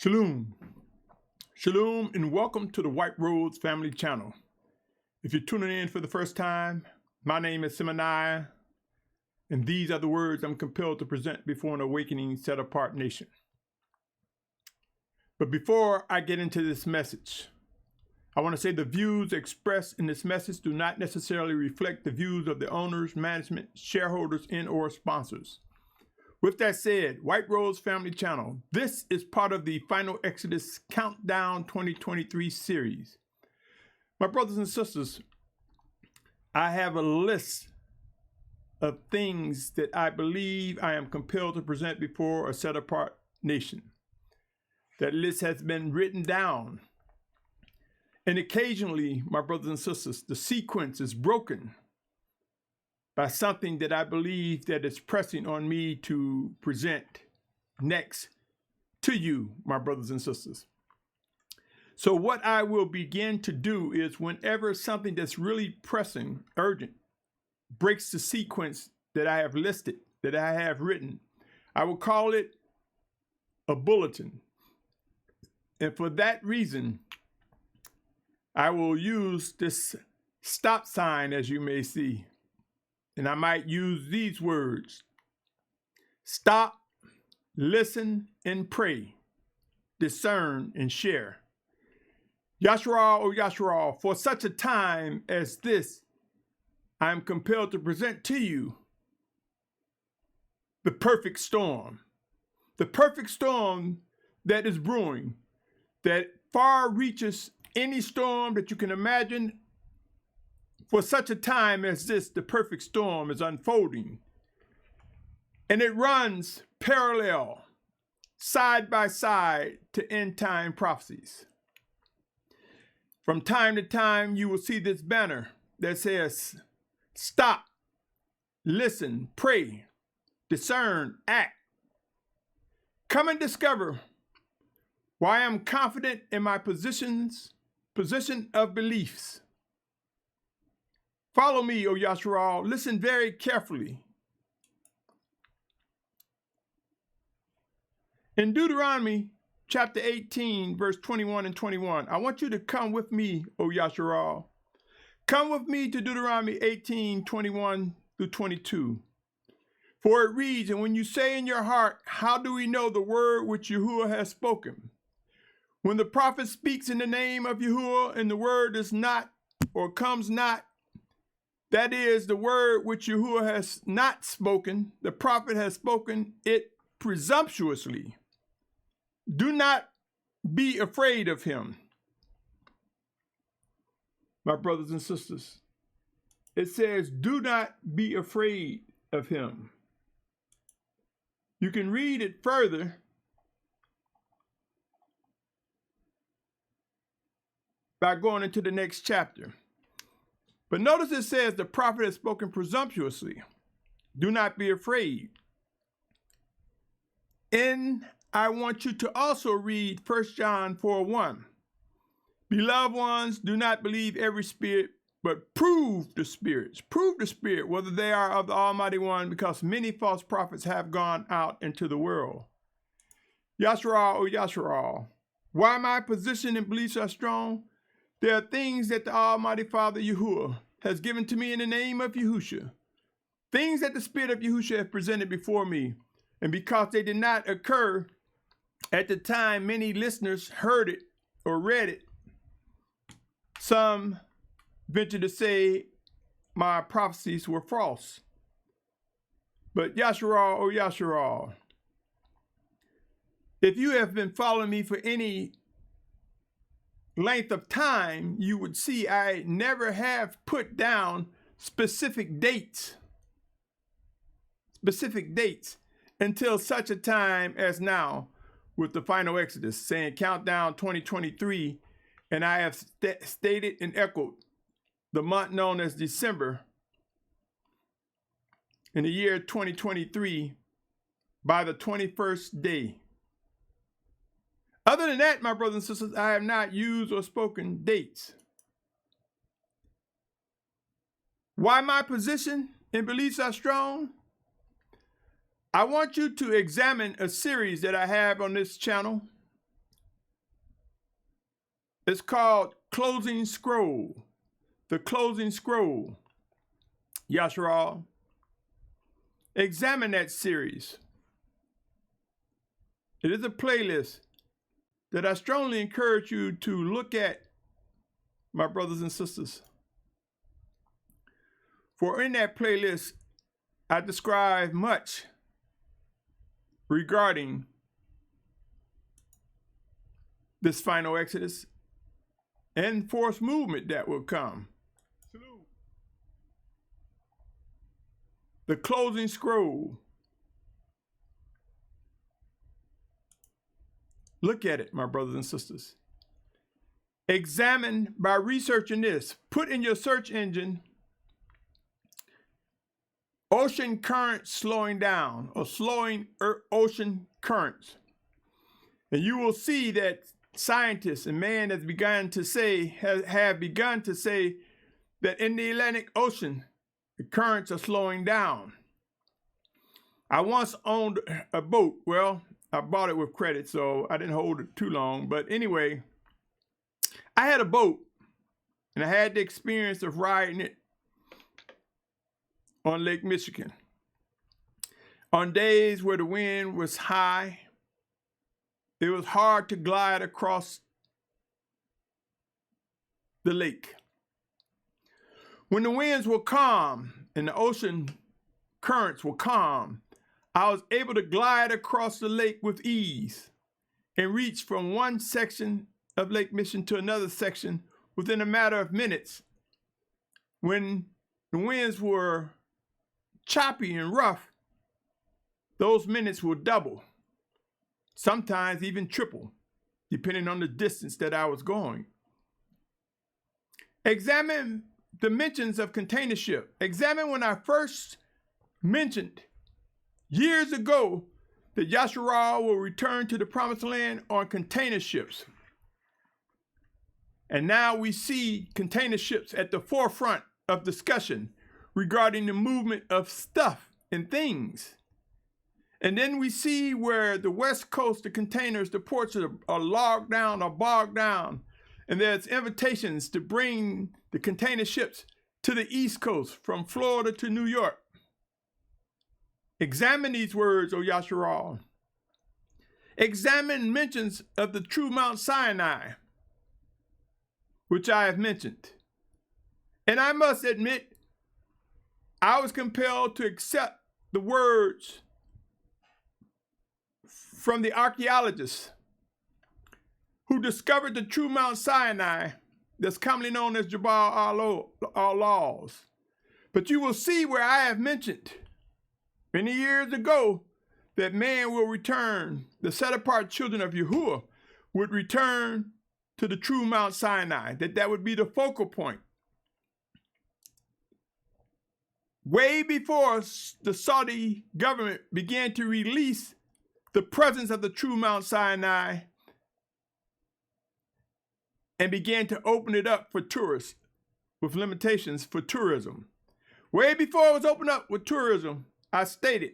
Shalum. Shalom and welcome to the White Rose Family Channel. If you're tuning in for the first time, my name is Symmanayah, and these are the words I'm compelled to present before an awakening set-apart nation. But before I get into this message, I want to say the views expressed in this message do not necessarily reflect the views of the owners, management, shareholders, and/or sponsors. With that said, White Rose Family Channel, this is part of the Final Exodus Countdown 2023 series. My brothers and sisters, I have a list of things that I believe I am compelled to present before a set-apart nation. That list has been written down. And occasionally, my brothers and sisters, the sequence is broken by something that I believe that is pressing on me to present next to you, my brothers and sisters. So what I will begin to do is whenever something that's really pressing, urgent, breaks the sequence that I have listed, that I have written, I will call it a bulletin. And for that reason, I will use this stop sign, as you may see. And I might use these words: stop, listen, and pray, discern, and share. Yashar'al, O Yashar'al, for such a time as this, I am compelled to present to you the perfect storm that is brewing, that far reaches any storm that you can imagine. For such a time as this, the perfect storm is unfolding, and it runs parallel, side by side to end-time prophecies. From time to time, you will see this banner that says, stop, listen, pray, discern, act. Come and discover why I'm confident in my position of beliefs. Follow me, O Yashar'al. Listen very carefully. In Deuteronomy chapter 18, verse 21 and 21, I want you to come with me, O Yashar'al. Come with me to Deuteronomy 18, 21 through 22. For it reads, and when you say in your heart, how do we know the word which Yahuah has spoken? When the prophet speaks in the name of Yahuah and the word is not or comes not, that is, the word which Yahuah has not spoken, the prophet has spoken it presumptuously. Do not be afraid of him. My brothers and sisters, it says, do not be afraid of him. You can read it further by going into the next chapter. But notice it says the prophet has spoken presumptuously. Do not be afraid. And I want you to also read 1 John 4:1. Beloved ones, do not believe every spirit, but prove the spirits. Prove the spirit, whether they are of the Almighty One, because many false prophets have gone out into the world. Yashar'al, O Yashar'al, why my position and beliefs are strong? There are things that the Almighty Father Yahuah has given to me in the name of Yahusha. Things that the Spirit of Yahusha has presented before me. And because they did not occur at the time many listeners heard it or read it, some venture to say my prophecies were false. But Yashar'al, O Yashar'al, if you have been following me for any length of time, you would see I never have put down specific dates until such a time as now with the final Exodus, saying countdown 2023, and I have stated and echoed the month known as December in the year 2023 by the 21st day. Other than that, my brothers and sisters, I have not used or spoken dates. Why my position and beliefs are strong? I want you to examine a series that I have on this channel It's called Closing Scroll. The Closing Scroll. Yashar'al. Examine that series. It is a playlist that I strongly encourage you to look at, my brothers and sisters. For in that playlist, I describe much regarding this final Exodus and forced movement that will come. Shalum. The Closing Scroll. Look at it, my brothers and sisters. Examine by researching this. Put in your search engine, ocean currents slowing down, or slowing ocean currents. And you will see that scientists and man has begun to say, have begun to say that in the Atlantic Ocean, the currents are slowing down. I once owned a boat. Well, I bought it with credit, so I didn't hold it too long. But anyway, I had a boat, and I had the experience of riding it on Lake Michigan. On days where the wind was high, it was hard to glide across the lake. When the winds were calm and the ocean currents were calm, I was able to glide across the lake with ease and reach from one section of Lake Michigan to another section within a matter of minutes. When the winds were choppy and rough, those minutes will double, sometimes even triple, depending on the distance that I was going. Examine the mentions of container ship. Examine when I first mentioned years ago that Yashar'al will return to the promised land on container ships. And now we see container ships at the forefront of discussion regarding the movement of stuff and things. And then we see where the West Coast, the containers, the ports are logged down or bogged down. And there's invitations to bring the container ships to the East Coast from Florida to New York. Examine these words, O Yashar'al. Examine mentions of the true Mount Sinai, which I have mentioned. And I must admit, I was compelled to accept the words from the archaeologists who discovered the true Mount Sinai that's commonly known as Jabal al-Laws. But you will see where I have mentioned many years ago that man will return, the set-apart children of Yahuah would return to the true Mount Sinai, that would be the focal point. Way before the Saudi government began to release the presence of the true Mount Sinai and began to open it up for tourists with limitations for tourism. Way before it was opened up with tourism, I stated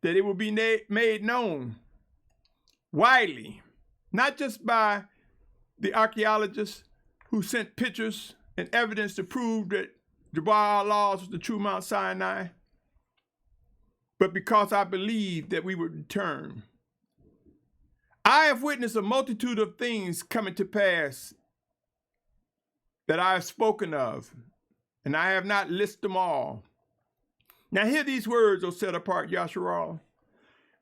that it will be made known widely, not just by the archaeologists who sent pictures and evidence to prove that Jabal al-Laws was the true Mount Sinai, but because I believed that we would return. I have witnessed a multitude of things coming to pass that I have spoken of, and I have not listed them all. Now hear these words, O set apart Yashar'al.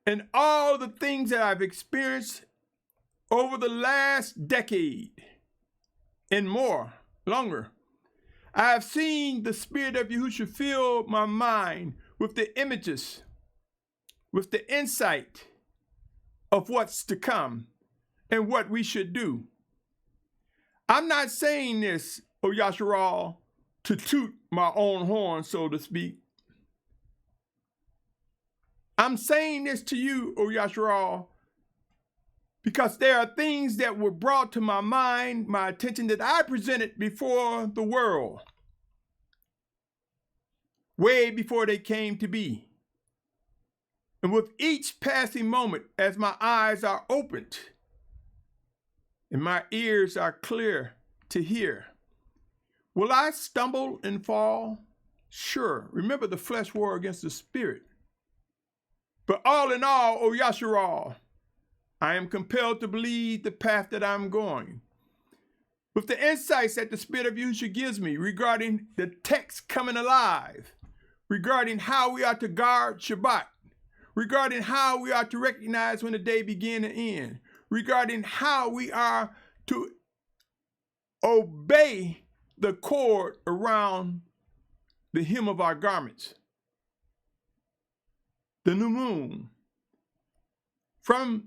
And all the things that I've experienced over the last decade and more, longer, I have seen the Spirit of Yahusha fill my mind with the images, with the insight of what's to come and what we should do. I'm not saying this, O Yashar'al, to toot my own horn, so to speak. I'm saying this to you, O Yashar'al, because there are things that were brought to my mind, my attention, that I presented before the world, way before they came to be. And with each passing moment, as my eyes are opened, and my ears are clear to hear. Will I stumble and fall? Sure. Remember, the flesh war against the spirit. But all in all, O Yashar'al, I am compelled to believe the path that I'm going. With the insights that the Spirit of Yahusha gives me regarding the text coming alive, regarding how we are to guard Shabbat, regarding how we are to recognize when the day begins and ends, regarding how we are to obey the cord around the hem of our garments, the new moon, from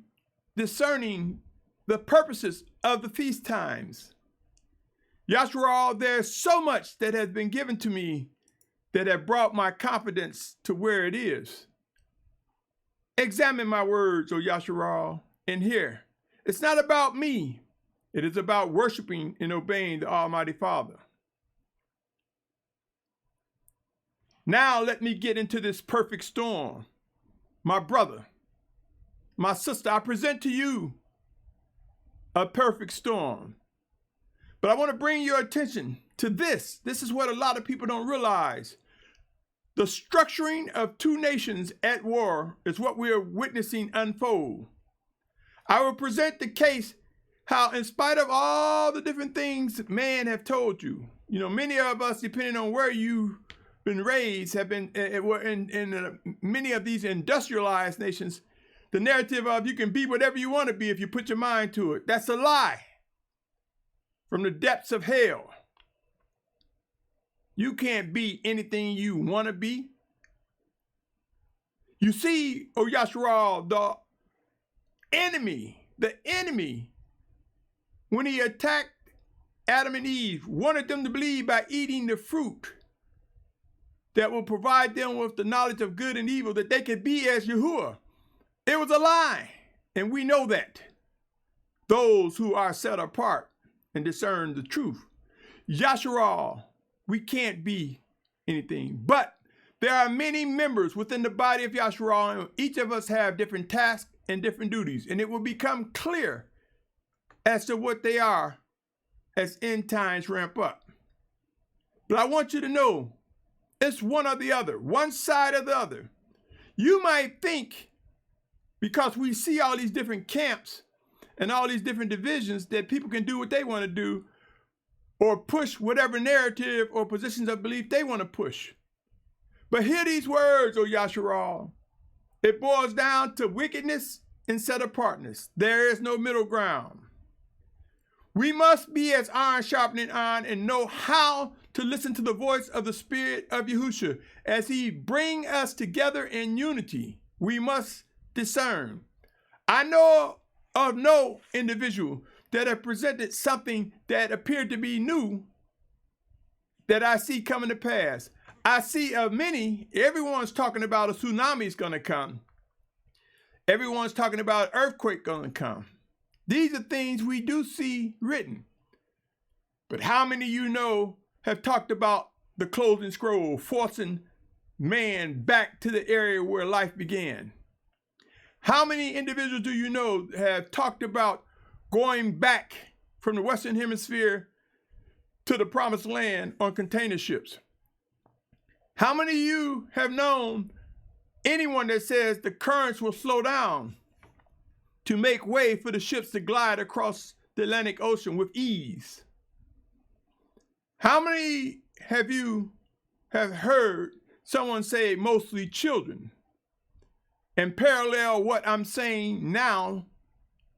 discerning the purposes of the feast times. Yashar'al, there's so much that has been given to me that have brought my confidence to where it is. Examine my words, O Yashar'al, and hear. It's not about me. It is about worshiping and obeying the Almighty Father. Now let me get into this perfect storm. My brother, my sister, I present to you a perfect storm. But I want to bring your attention to this. This is what a lot of people don't realize. The structuring of two nations at war is what we are witnessing unfold. I will present the case how, in spite of all the different things man have told you, many of us, depending on where you've been raised, have been in many of these industrialized nations, the narrative of you can be whatever you want to be if you put your mind to it. That's a lie from the depths of hell. You can't be anything you want to be. You see, O Yashar'al, the enemy, when he attacked Adam and Eve, wanted them to believe by eating the fruit that will provide them with the knowledge of good and evil that they could be as Yahuah. It was a lie, and we know that. Those who are set apart and discern the truth. Yashar'al, we can't be anything, but there are many members within the body of Yashar'al, and each of us have different tasks and different duties, and it will become clear as to what they are as end times ramp up. But I want you to know, it's one or the other, one side or the other. You might think, because we see all these different camps and all these different divisions, that people can do what they want to do or push whatever narrative or positions of belief they want to push. But hear these words, O Yashar'al. It boils down to wickedness and set apartness. There is no middle ground. We must be as iron sharpening iron and know how to listen to the voice of the Spirit of Yahusha as he bring us together in unity. We must discern. I know of no individual that have presented something that appeared to be new that I see coming to pass. I see of many, everyone's talking about a tsunami is going to come. Everyone's talking about an earthquake going to come. These are things we do see written. But how many of you know have talked about the closing scroll, forcing man back to the area where life began? How many individuals do you know have talked about going back from the Western Hemisphere to the Promised Land on container ships? How many of you have known anyone that says the currents will slow down to make way for the ships to glide across the Atlantic Ocean with ease? How many have you have heard someone say, mostly children, and parallel what I'm saying now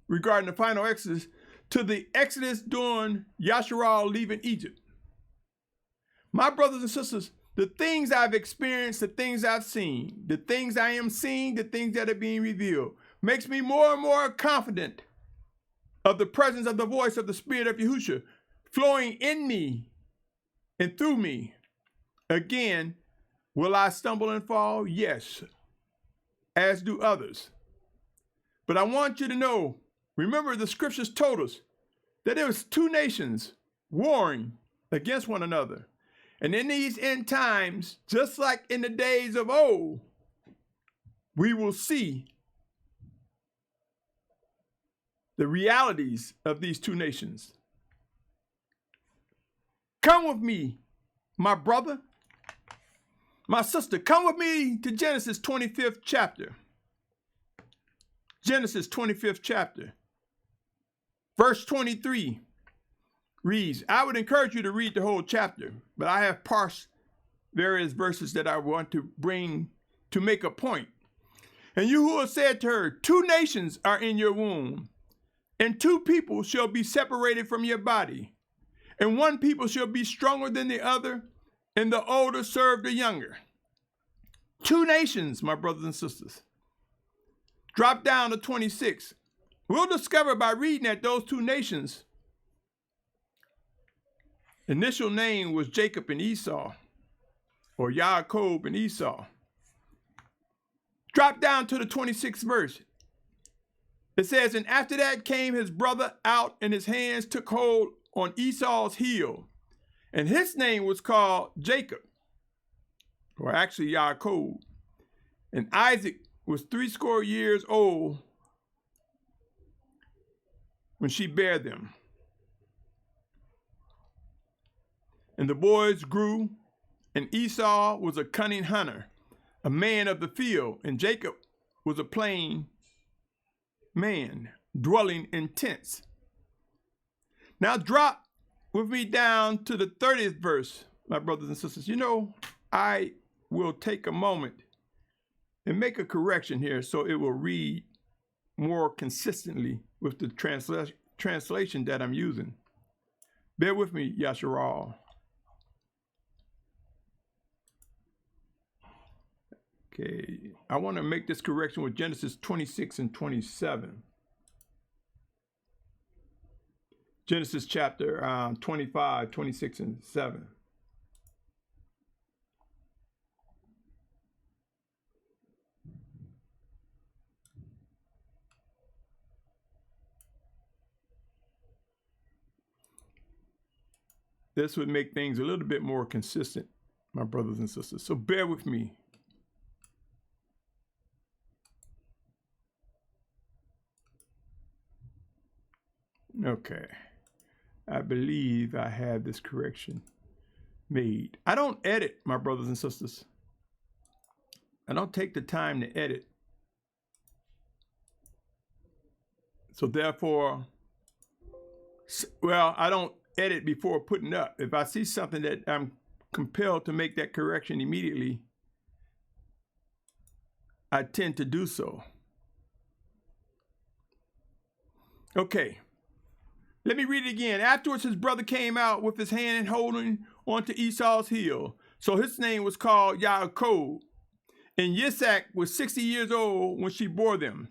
regarding the final Exodus to the Exodus during Yashar'al leaving Egypt? My brothers and sisters, the things I've experienced, the things I've seen, the things I am seeing, the things that are being revealed, makes me more and more confident of the presence of the voice of the Spirit of Yahusha flowing in me and through me. Again, will I stumble and fall? Yes, as do others. But I want you to know, remember the scriptures told us that there was two nations warring against one another. And in these end times, just like in the days of old, we will see the realities of these two nations. Come with me, my brother, my sister. Come with me to Genesis 25th chapter. Genesis 25th chapter. Verse 23 reads, I would encourage you to read the whole chapter, but I have parsed various verses that I want to bring to make a point. And Yahuah said to her, 2 nations are in your womb, and 2 people shall be separated from your body. And 1 people shall be stronger than the other, and the older serve the younger. 2 nations, my brothers and sisters. Drop down to 26. We'll discover by reading that those 2 nations, initial name was Jacob and Esau, or Yaakov and Esau. Drop down to the 26th verse. It says, and after that came his brother out, and his hands took hold on Esau's heel, and his name was called Jacob, or actually Yaakov. And Isaac was 80 years old when she bare them. And the boys grew, and Esau was a cunning hunter, a man of the field, and Jacob was a plain man, dwelling in tents. Now drop with me down to the 30th verse, my brothers and sisters. You know, I will take a moment and make a correction here so it will read more consistently with the translation that I'm using. Bear with me, Yashar'al. Okay, I want to make this correction with Genesis 26 and 27. Genesis chapter 25, 26, and 7. This would make things a little bit more consistent, my brothers and sisters. So bear with me. Okay, I believe I have this correction made. I don't edit, my brothers and sisters. I don't take the time to edit. So therefore, well, I don't edit before putting up. If I see something that I'm compelled to make that correction immediately, I tend to do so. Okay. Let me read it again. Afterwards, his brother came out with his hand holding onto Esau's heel. So his name was called Yaakov. And Yitzhak was 60 years old when she bore them.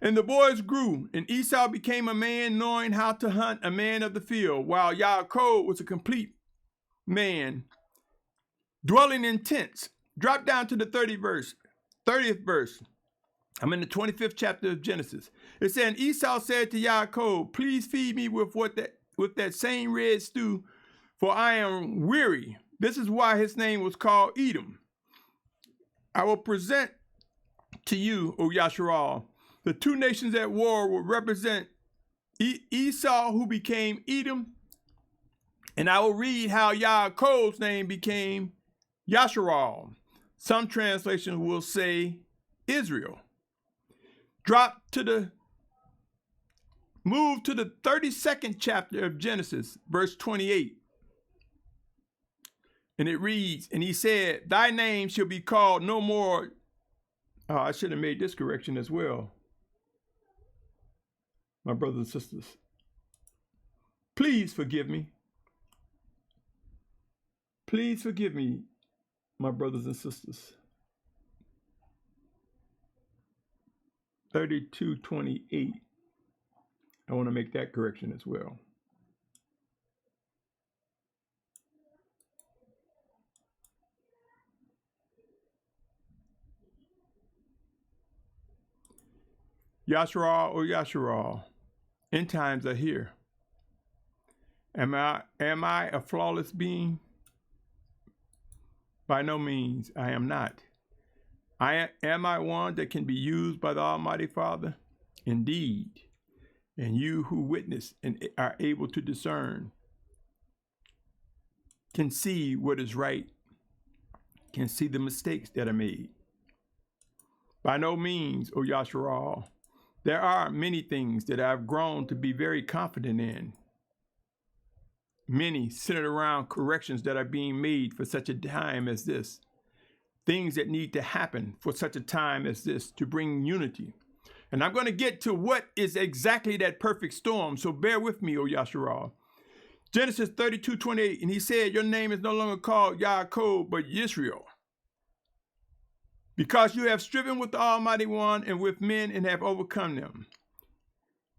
And the boys grew, and Esau became a man knowing how to hunt, a man of the field, while Yaakov was a complete man, dwelling in tents. Drop down to the 30th verse. I'm in the 25th chapter of Genesis. It said, and Esau said to Yaakov, please feed me with that same red stew, for I am weary. This is why his name was called Edom. I will present to you, O Yashar'al, the 2 nations at war will represent Esau, who became Edom, and I will read how Yaakov's name became Yashar'al. Some translations will say Israel. Move to the 32nd chapter of Genesis, verse 28. And it reads, and he said, thy name shall be called no more. Oh, I should have made this correction as well. My brothers and sisters, please forgive me. Please forgive me, my brothers and sisters. 32:28. I want to make that correction as well. Yashar'al, O Yashar'al, end times are here. Am I a flawless being? By no means, I am not. Am I one that can be used by the Almighty Father? Indeed. And you who witness and are able to discern can see what is right, can see the mistakes that are made. By no means, O Yashar'al, there are many things that I've grown to be very confident in. Many centered around corrections that are being made for such a time as this. Things that need to happen for such a time as this to bring unity. And I'm going to get to what is exactly that perfect storm, so bear with me, O Yashar'al. Genesis 32:28, and he said, your name is no longer called Yaakov, but Yisrael, because you have striven with the Almighty One and with men and have overcome them.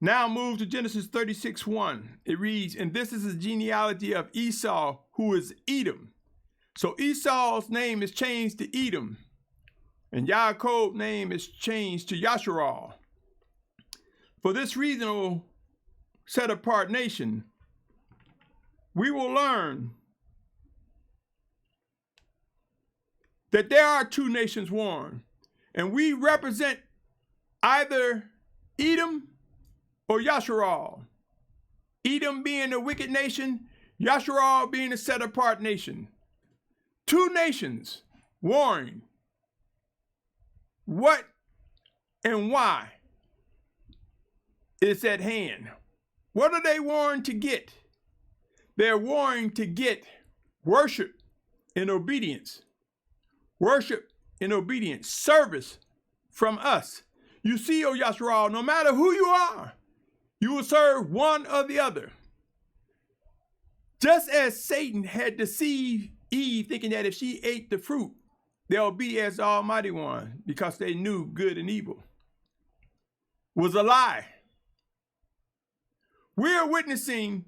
Now move to Genesis 36:1. It reads, and this is the genealogy of Esau, who is Edom. So Esau's name is changed to Edom, and Yaakov's name is changed to Yashar'al. For this reason, O set-apart nation, we will learn that there are two nations warned, and we represent either Edom or Yashar'al. Edom being a wicked nation, Yashar'al being a set-apart nation. Two nations warring. What and why is at hand? What are they warring to get? They're warring to get worship and obedience. Worship and obedience, service from us. You see, O Yashar'al, no matter who you are, you will serve one or the other. Just as Satan had deceived Eve, thinking that if she ate the fruit, they'll be as the Almighty One, because they knew good and evil, was a lie. We're witnessing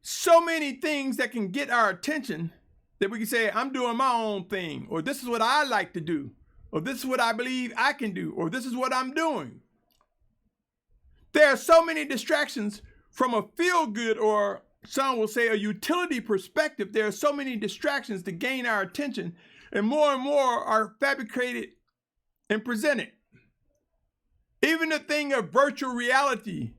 so many things that can get our attention that we can say, I'm doing my own thing, or this is what I like to do, or this is what I believe I can do, or this is what I'm doing. There are so many distractions from a feel-good, or some will say a utility perspective. There are so many distractions to gain our attention, and more are fabricated and presented. Even the thing of virtual reality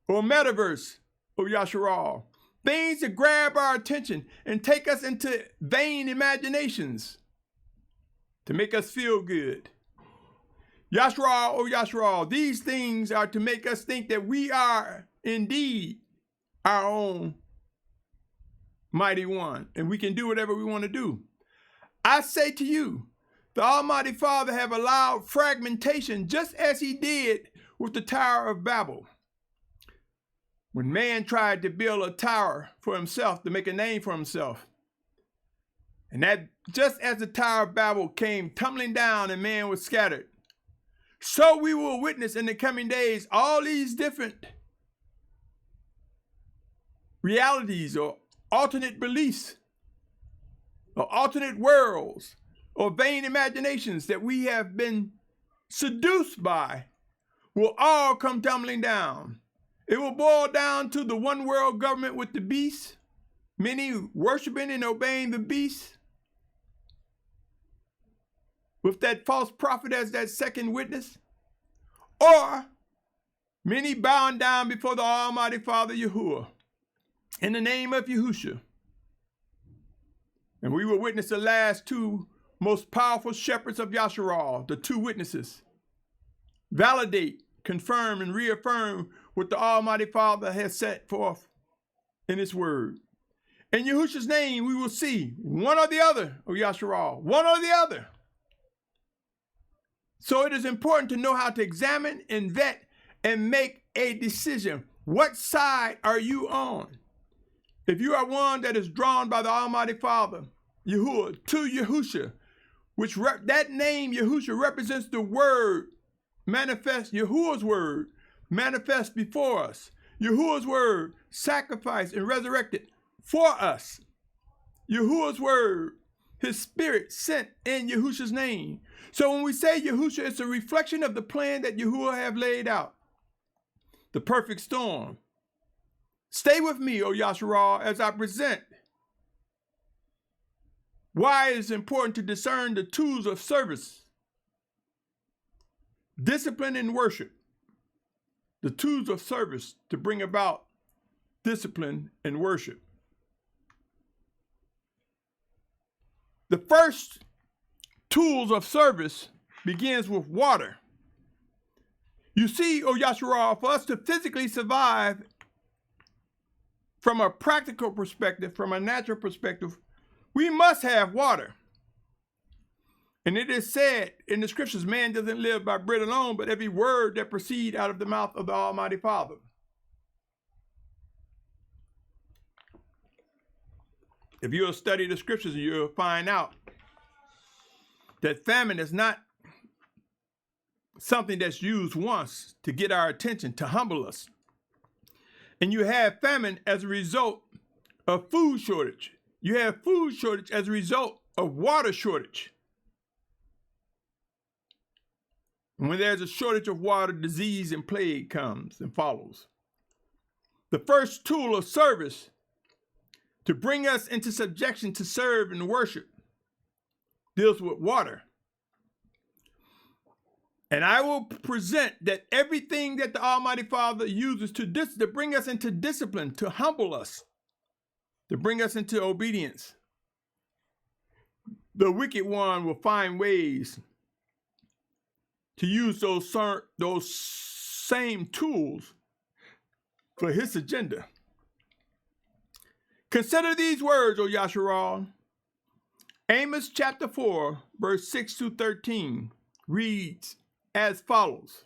or metaverse, or Yashar'al, things that grab our attention and take us into vain imaginations to make us feel good. Yashar'al, oh Yashar'al, these things are to make us think that we are indeed our own mighty one, and we can do whatever we want to do. I say to you, the Almighty Father have allowed fragmentation, just as he did with the Tower of Babel. When man tried to build a tower for himself, to make a name for himself, and that just as the Tower of Babel came tumbling down and man was scattered, so we will witness in the coming days all these different realities or alternate beliefs or alternate worlds or vain imaginations that we have been seduced by will all come tumbling down. It will boil down to the one world government with the beast, many worshiping and obeying the beast, with that false prophet as that second witness, or many bowing down before the Almighty Father Yahuah in the name of Yahusha. And we will witness the last two most powerful shepherds of Yashar'al, the two witnesses, validate, confirm, and reaffirm what the Almighty Father has set forth in his word. In Yahusha's name, we will see one or the other, O Yashar'al, one or the other. So it is important to know how to examine and vet and make a decision. What side are you on? If you are one that is drawn by the Almighty Father, Yahuah, to Yahusha, which that name Yahusha represents the word manifest, Yahuah's word manifest before us. Yahuah's word sacrificed and resurrected for us. Yahuah's word, his spirit sent in Yahusha's name. So when we say Yahusha, it's a reflection of the plan that Yahuah have laid out. The perfect storm. Stay with me, O Yashar'al, as I present why it is important to discern the tools of service, discipline and worship, the tools of service to bring about discipline and worship. The first tools of service begins with water. You see, O Yashar'al, for us to physically survive from a practical perspective, from a natural perspective, we must have water. And it is said in the scriptures, man doesn't live by bread alone, but every word that proceeds out of the mouth of the Almighty Father. If you'll study the scriptures, you'll find out that famine is not something that's used once to get our attention, to humble us. And you have famine as a result of food shortage. You have food shortage as a result of water shortage. And when there's a shortage of water, disease and plague comes and follows. The first tool of service to bring us into subjection to serve and worship deals with water. And I will present that everything that the Almighty Father uses to bring us into discipline, to humble us, to bring us into obedience, the wicked one will find ways to use those same tools for his agenda. Consider these words, O Yashar'al. Amos chapter 4, verse 6 to 13 reads as follows.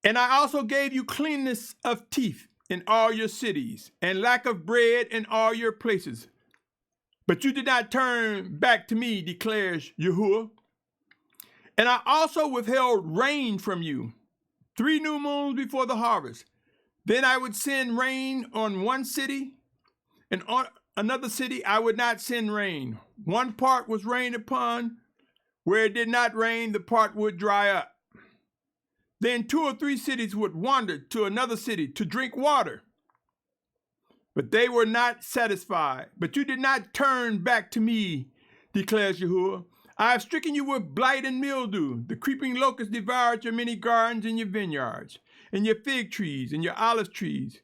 And I also gave you cleanness of teeth in all your cities, and lack of bread in all your places. But you did not turn back to me, declares Yahuah. And I also withheld rain from you 3 new moons before the harvest. Then I would send rain on one city, and on another city I would not send rain. One part was rained upon. Where it did not rain, the part would dry up. Then 2 or 3 cities would wander to another city to drink water. But they were not satisfied. But you did not turn back to me, declares Yahuah. I have stricken you with blight and mildew. The creeping locust devoured your many gardens and your vineyards, and your fig trees and your olive trees.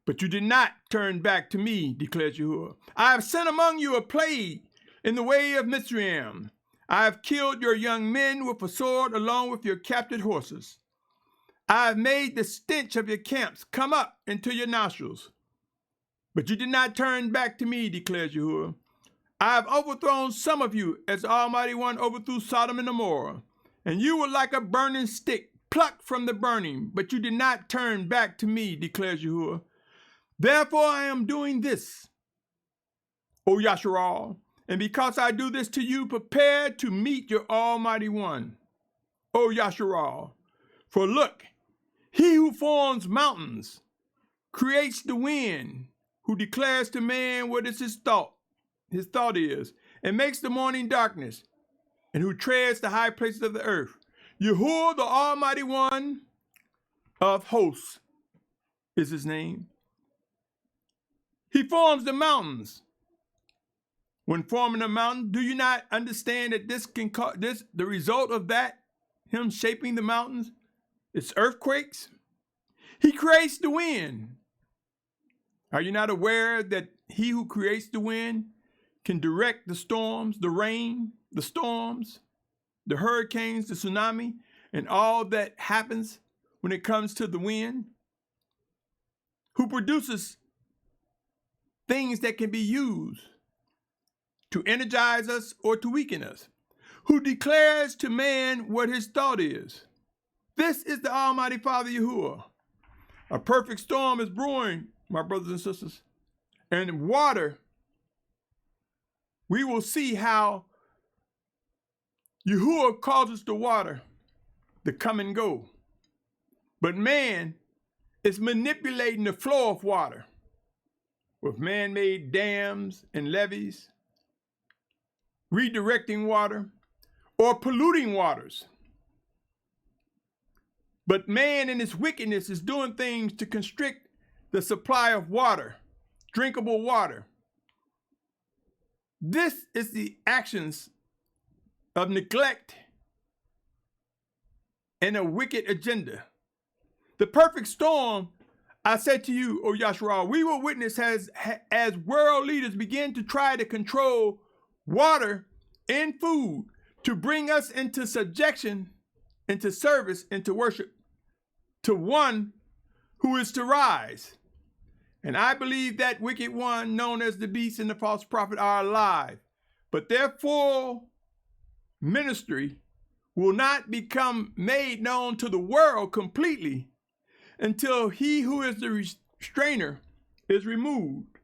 But you did not turn back to me, declares Yahuah. I have sent among you a plague in the way of Mitzrayim. I have killed your young men with a sword along with your captured horses. I have made the stench of your camps come up into your nostrils. But you did not turn back to me, declares Yahuah. I have overthrown some of you as the Almighty One overthrew Sodom and Gomorrah. And you were like a burning stick plucked from the burning, but you did not turn back to me, declares Yahuah. Therefore I am doing this, O Yashar'al, and because I do this to you, prepare to meet your Almighty One, O Yashar'al. For look, he who forms mountains, creates the wind, who declares to man what is his thought is, and makes the morning darkness, and who treads the high places of the earth. Yahuah, the Almighty One of hosts, is his name. He forms the mountains. When forming a mountain, do you not understand that the result of that, him shaping the mountains, is earthquakes? He creates the wind. Are you not aware that he who creates the wind can direct the storms, the rain, the storms, the hurricanes, the tsunami, and all that happens when it comes to the wind? Who produces things that can be used to energize us or to weaken us? Who declares to man what his thought is? This is the Almighty Father Yahuah. A perfect storm is brewing, my brothers and sisters. And water, we will see how Yahuah causes the water to come and go. But man is manipulating the flow of water with man-made dams and levees, redirecting water or polluting waters. But man in his wickedness is doing things to constrict the supply of water, drinkable water. This is the actions of neglect and a wicked agenda. The perfect storm, I say to you, O Yashar'al, we will witness as world leaders begin to try to control water and food to bring us into subjection, into service, into worship to one who is to rise. And I believe that wicked one known as the beast and the false prophet are alive, but their full ministry will not become made known to the world completely until he who is the restrainer is removed.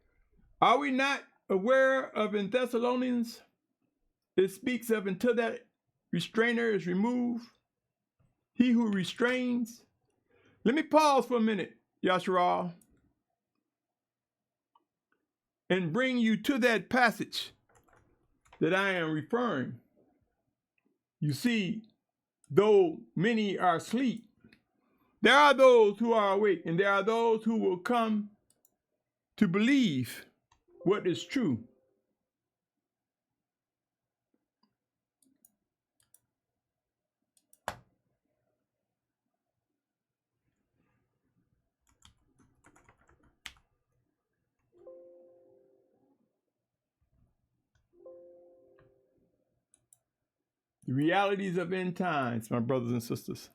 Are we not aware of in Thessalonians, it speaks of until that restrainer is removed, he who restrains. Let me pause for a minute, Yashar'al, and bring you to that passage that I am referring. You see, though many are asleep, there are those who are awake, and there are those who will come to believe what is true. The realities of end times, my brothers and sisters.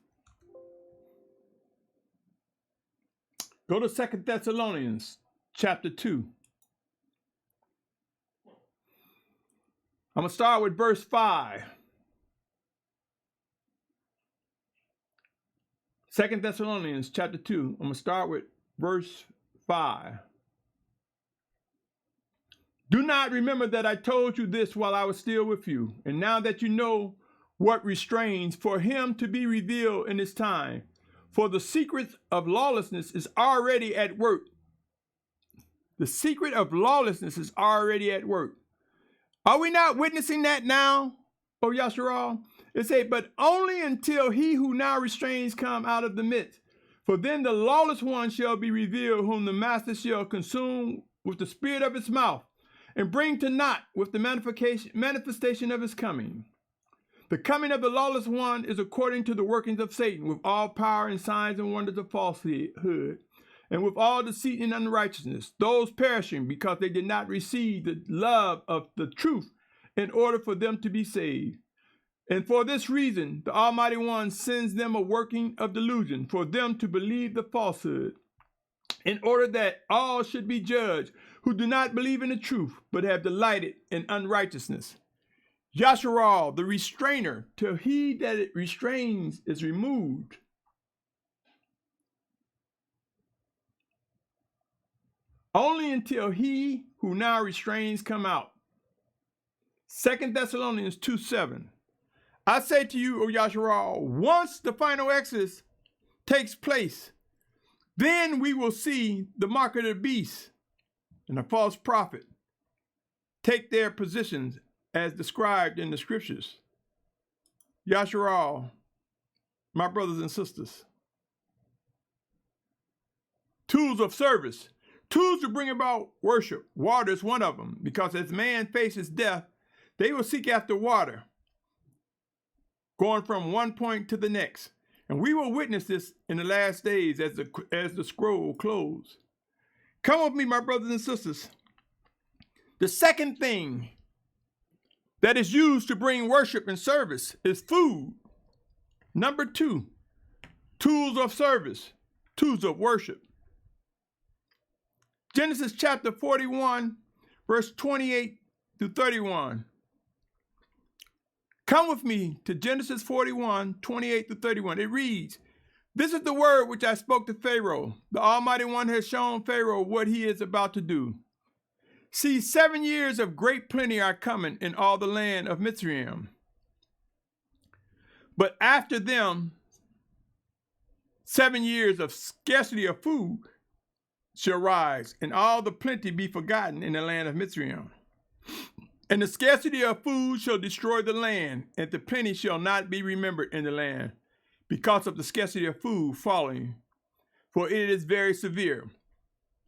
Go to 2 Thessalonians chapter 2. I'm going to start with verse 5. 2 Thessalonians chapter 2. I'm going to start with verse 5. Do not remember that I told you this while I was still with you, and now that you know what restrains for him to be revealed in his time. For the secret of lawlessness is already at work. The secret of lawlessness is already at work. Are we not witnessing that now, O Yashar'al? It says, but only until he who now restrains come out of the midst. For then the lawless one shall be revealed, whom the master shall consume with the spirit of his mouth, and bring to naught with the manifestation of his coming. The coming of the lawless one is according to the workings of Satan, with all power and signs and wonders of falsehood, and with all deceit and unrighteousness, those perishing because they did not receive the love of the truth in order for them to be saved. And for this reason, the Almighty One sends them a working of delusion, for them to believe the falsehood, in order that all should be judged who do not believe in the truth, but have delighted in unrighteousness. Yashar'al, the restrainer, till he that it restrains is removed. Only until he who now restrains come out. 2 Thessalonians 2:7. I say to you, O Yashar'al, once the final exodus takes place, then we will see the mark of the beast and the false prophet take their positions as described in the scriptures. Yashar'al, my brothers and sisters. Tools of service. Tools to bring about worship. Water is one of them, because as man faces death, they will seek after water, going from one point to the next. And we will witness this in the last days as the scroll closes. Come with me, my brothers and sisters. The second thing that is used to bring worship and service is food. Number 2, tools of service, tools of worship. Genesis chapter 41, verse 28 through 31. Come with me to Genesis 41, 28 through 31. It reads, this is the word which I spoke to Pharaoh. The Almighty One has shown Pharaoh what he is about to do. See, 7 years of great plenty are coming in all the land of Mitzrayim. But after them, 7 years of scarcity of food shall rise, and all the plenty be forgotten in the land of Mitzrayim. And the scarcity of food shall destroy the land, and the plenty shall not be remembered in the land, because of the scarcity of food falling, for it is very severe.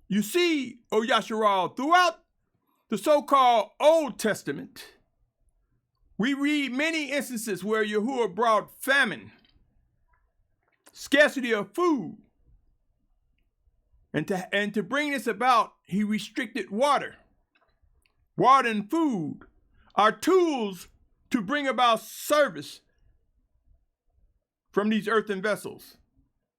You see, O Yashar'al, throughout the so-called Old Testament, we read many instances where Yahuah brought famine, scarcity of food, And to bring this about, he restricted water. Water and food are tools to bring about service from these earthen vessels.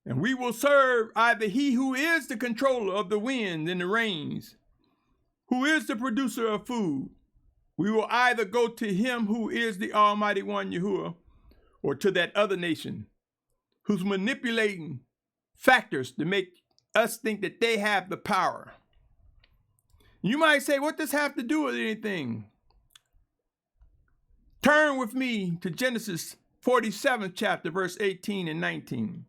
And we will serve either he who is the controller of the winds and the rains, who is the producer of food. We will either go to him who is the Almighty One, Yahuah, or to that other nation who's manipulating factors to make us think that they have the power. You might say, what does this have to do with anything? Turn with me to Genesis 47th chapter, verse 18 and 19.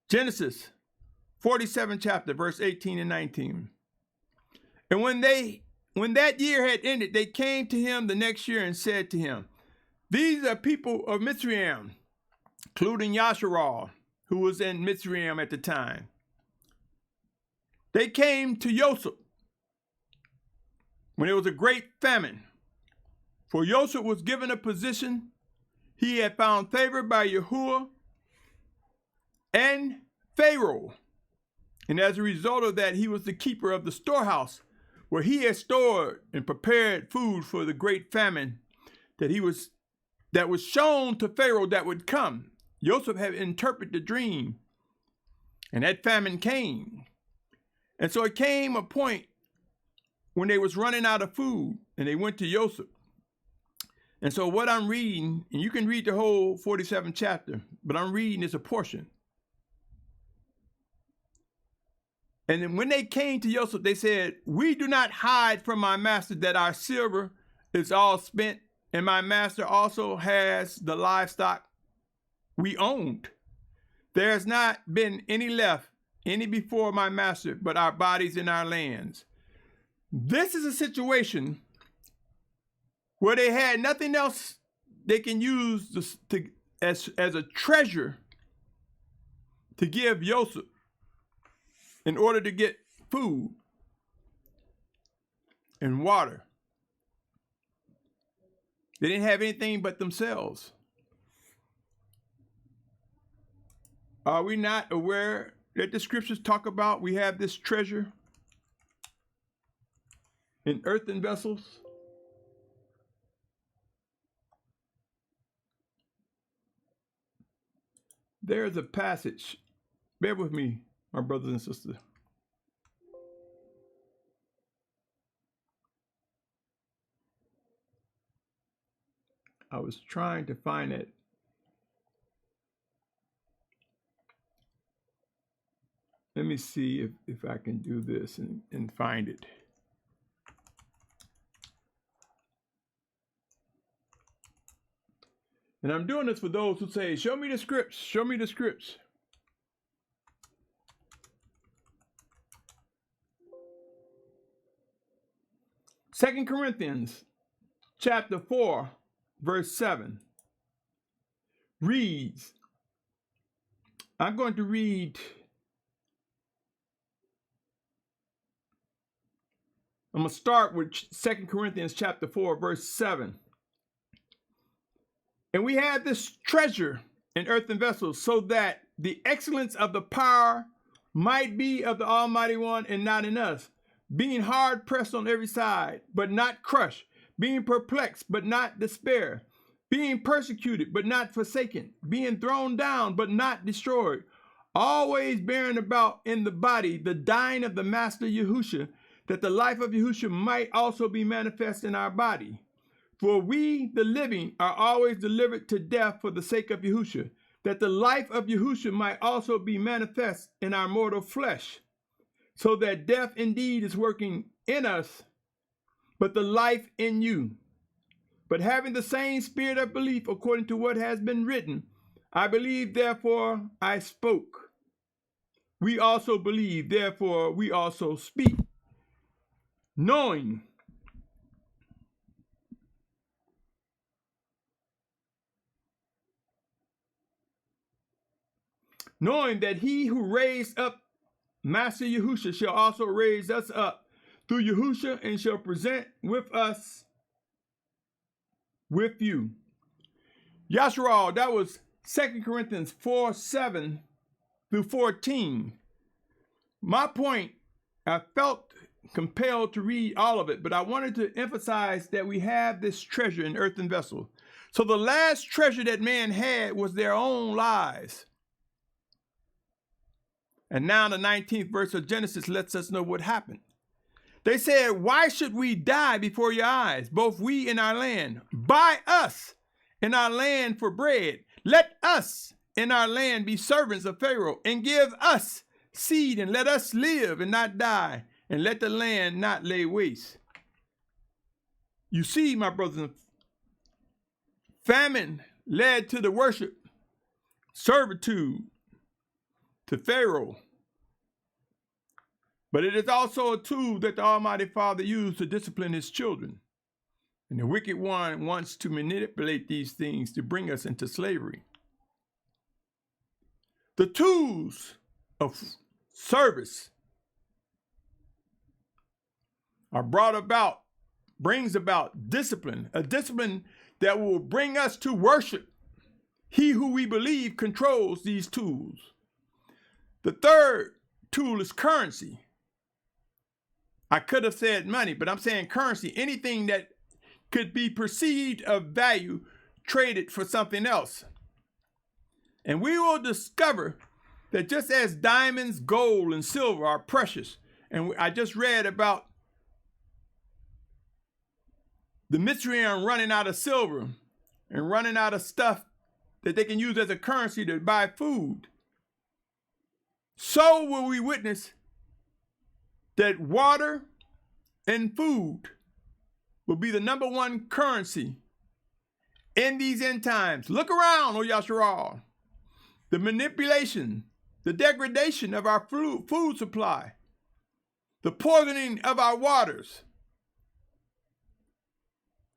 Genesis 47th chapter, verse 18 and 19. And when that year had ended, they came to him the next year and said to him, these are people of Mitzrayim, including Yashar'al, who was in Mitzrayim at the time. They came to Joseph when there was a great famine. For Joseph was given a position. He had found favor by Yahuah and Pharaoh. And as a result of that, he was the keeper of the storehouse where he had stored and prepared food for the great famine that was shown to Pharaoh that would come. Joseph had interpreted the dream, and that famine came. And so it came a point when they was running out of food, and they went to Joseph. And so what I'm reading, and you can read the whole 47th chapter, but I'm reading is a portion. And then when they came to Joseph, they said, we do not hide from my master that our silver is all spent, and my master also has the livestock we owned. There has not been any left, any before my master, but our bodies and our lands. This is a situation where they had nothing else they can use as a treasure to give Joseph in order to get food and water. They didn't have anything but themselves. Are we not aware that the scriptures talk about we have this treasure in earthen vessels? There's a passage. Bear with me, my brothers and sisters. I was trying to find it. Let me see if I can do this and find it. And I'm doing this for those who say, show me the scripts, show me the scripts. Second Corinthians chapter 4, verse 7 reads, I'm going to read, I'm going to start with 2 Corinthians chapter 4, verse 7. And we have this treasure in earthen vessels so that the excellence of the power might be of the Almighty One and not in us, being hard pressed on every side, but not crushed, being perplexed, but not despair, being persecuted, but not forsaken, being thrown down, but not destroyed, always bearing about in the body the dying of the Master Yahushua, that the life of Yahushua might also be manifest in our body. For we, the living, are always delivered to death for the sake of Yahushua, that the life of Yahushua might also be manifest in our mortal flesh, so that death indeed is working in us, but the life in you. But having the same spirit of belief according to what has been written, I believe, therefore I spoke. We also believe, therefore we also speak, knowing that he who raised up Master Yahushua shall also raise us up through Yahushua and shall present with us with you. Yashar'al, that was 2 Corinthians 4, 7 through 14. my point, I felt compelled to read all of it, but I wanted to emphasize that we have this treasure in earthen vessels. So the last treasure that man had was their own lives. And now the 19th verse of Genesis lets us know what happened. They said, why should we die before your eyes, both we and our land? Buy us in our land for bread. Let us in our land be servants of Pharaoh, and give us seed, and let us live and not die, and let the land not lay waste. You see, my brothers, famine led to the worship, servitude to Pharaoh. But it is also a tool that the Almighty Father used to discipline his children. And the wicked one wants to manipulate these things to bring us into slavery. The tools of service are brings about discipline, a discipline that will bring us to worship. He who we believe controls these tools. The third tool is currency. I could have said money, but I'm saying currency, anything that could be perceived of value traded for something else. And we will discover that just as diamonds, gold, and silver are precious, and I just read about the Mitzrayim running out of silver and running out of stuff that they can use as a currency to buy food, so will we witness that water and food will be the number one currency in these end times. Look around, O Yashar'al. The manipulation, the degradation of our food supply, the poisoning of our waters.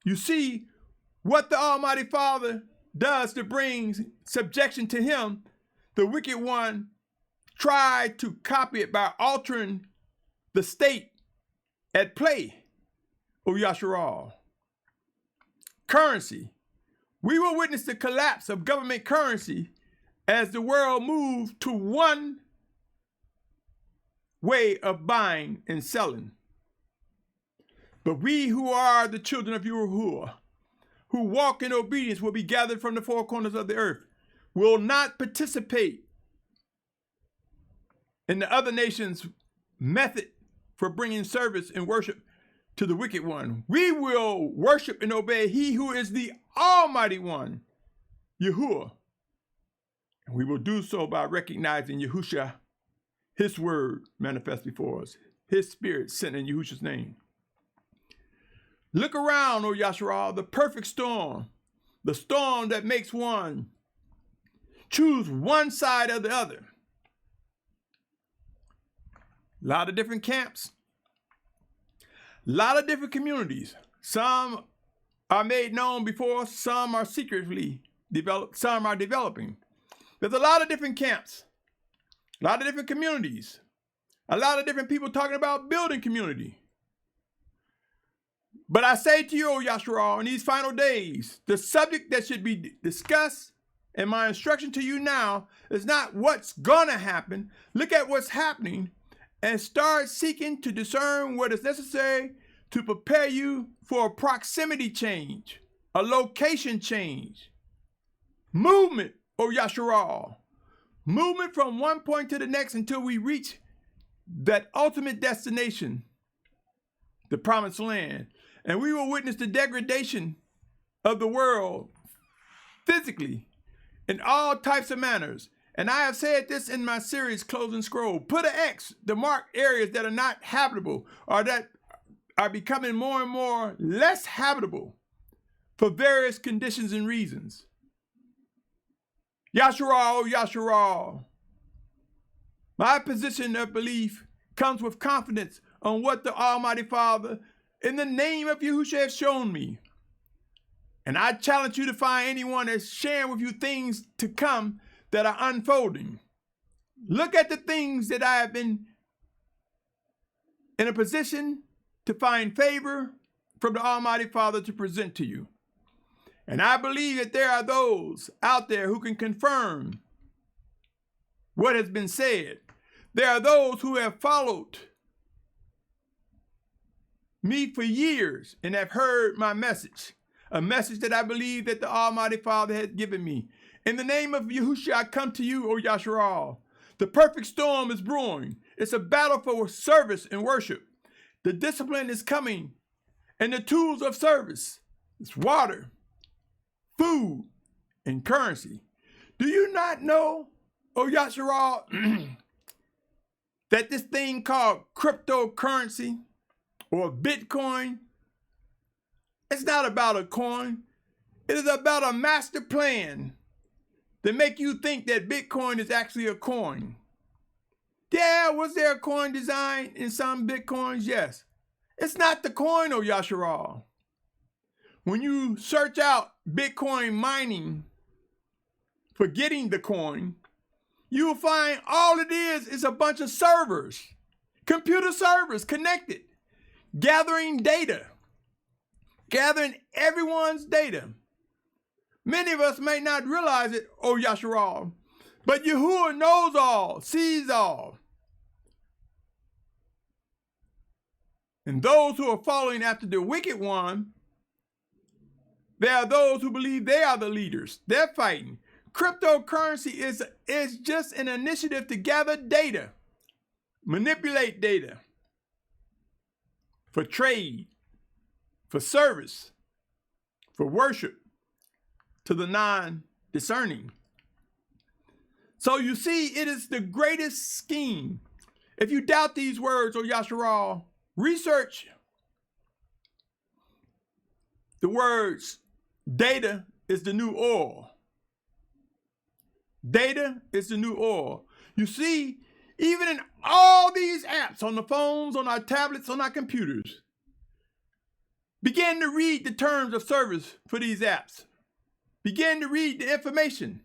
You see what the Almighty Father does to bring subjection to him. The wicked one tried to copy it by altering the state at play, O Yashar'al. Currency. We will witness the collapse of government currency as the world moves to one way of buying and selling. But we who are the children of Yahuah, who walk in obedience, will be gathered from the four corners of the earth, will not participate in the other nations' method for bringing service and worship to the wicked one. We will worship and obey he who is the Almighty One, Yahuah. And we will do so by recognizing Yahusha, his word manifest before us, his spirit sent in Yahusha's name. Look around, O Yashar'al, the perfect storm, the storm that makes one choose one side or the other. A lot of different camps, a lot of different communities. Some are made known before, some are secretly developed, some are developing. There's a lot of different camps, a lot of different communities, a lot of different people talking about building community. But I say to you, O Yashar'al, in these final days, the subject that should be discussed, and my instruction to you now, is not what's gonna happen. Look at what's happening and start seeking to discern what is necessary to prepare you for a proximity change, a location change. Movement, O Yashar'al. Movement from one point to the next until we reach that ultimate destination, the promised land. And we will witness the degradation of the world physically in all types of manners. And I have said this in my series, Closing Scroll. Put an X to mark areas that are not habitable or that are becoming more and more less habitable for various conditions and reasons. Yashar'al, Yashar'al. My position of belief comes with confidence on what the Almighty Father in the name of Yahushua has shown me. And I challenge you to find anyone that's sharing with you things to come that are unfolding. Look at the things that I have been in a position to find favor from the Almighty Father to present to you. And I believe that there are those out there who can confirm what has been said. There are those who have followed me for years and have heard my message, a message that I believe that the Almighty Father has given me. In the name of Yahushua, I come to you, O Yashar'al. The perfect storm is brewing. It's a battle for service and worship. The discipline is coming, and the tools of service is water, food, and currency. Do you not know, O Yashar'al, that this thing called cryptocurrency or Bitcoin, it's not about a coin. It is about a master plan that make you think that Bitcoin is actually a coin. Yeah, was there a coin design in some Bitcoins? Yes. It's not the coin, O Yashar'al. When you search out Bitcoin mining for getting the coin, you will find all it is a bunch of servers, computer servers connected, gathering data, gathering everyone's data. Many of us may not realize it, O Yashar'al, but Yahuah knows all, sees all. And those who are following after the wicked one, there are those who believe they are the leaders. They're fighting. Cryptocurrency is just an initiative to gather data, manipulate data for trade, for service, for worship to the non-discerning. So you see, it is the greatest scheme. If you doubt these words, O Yashar'al, research the words data is the new oil. Data is the new oil. You see, even in all these apps on the phones, on our tablets, on our computers, begin to read the terms of service for these apps. Begin to read the information.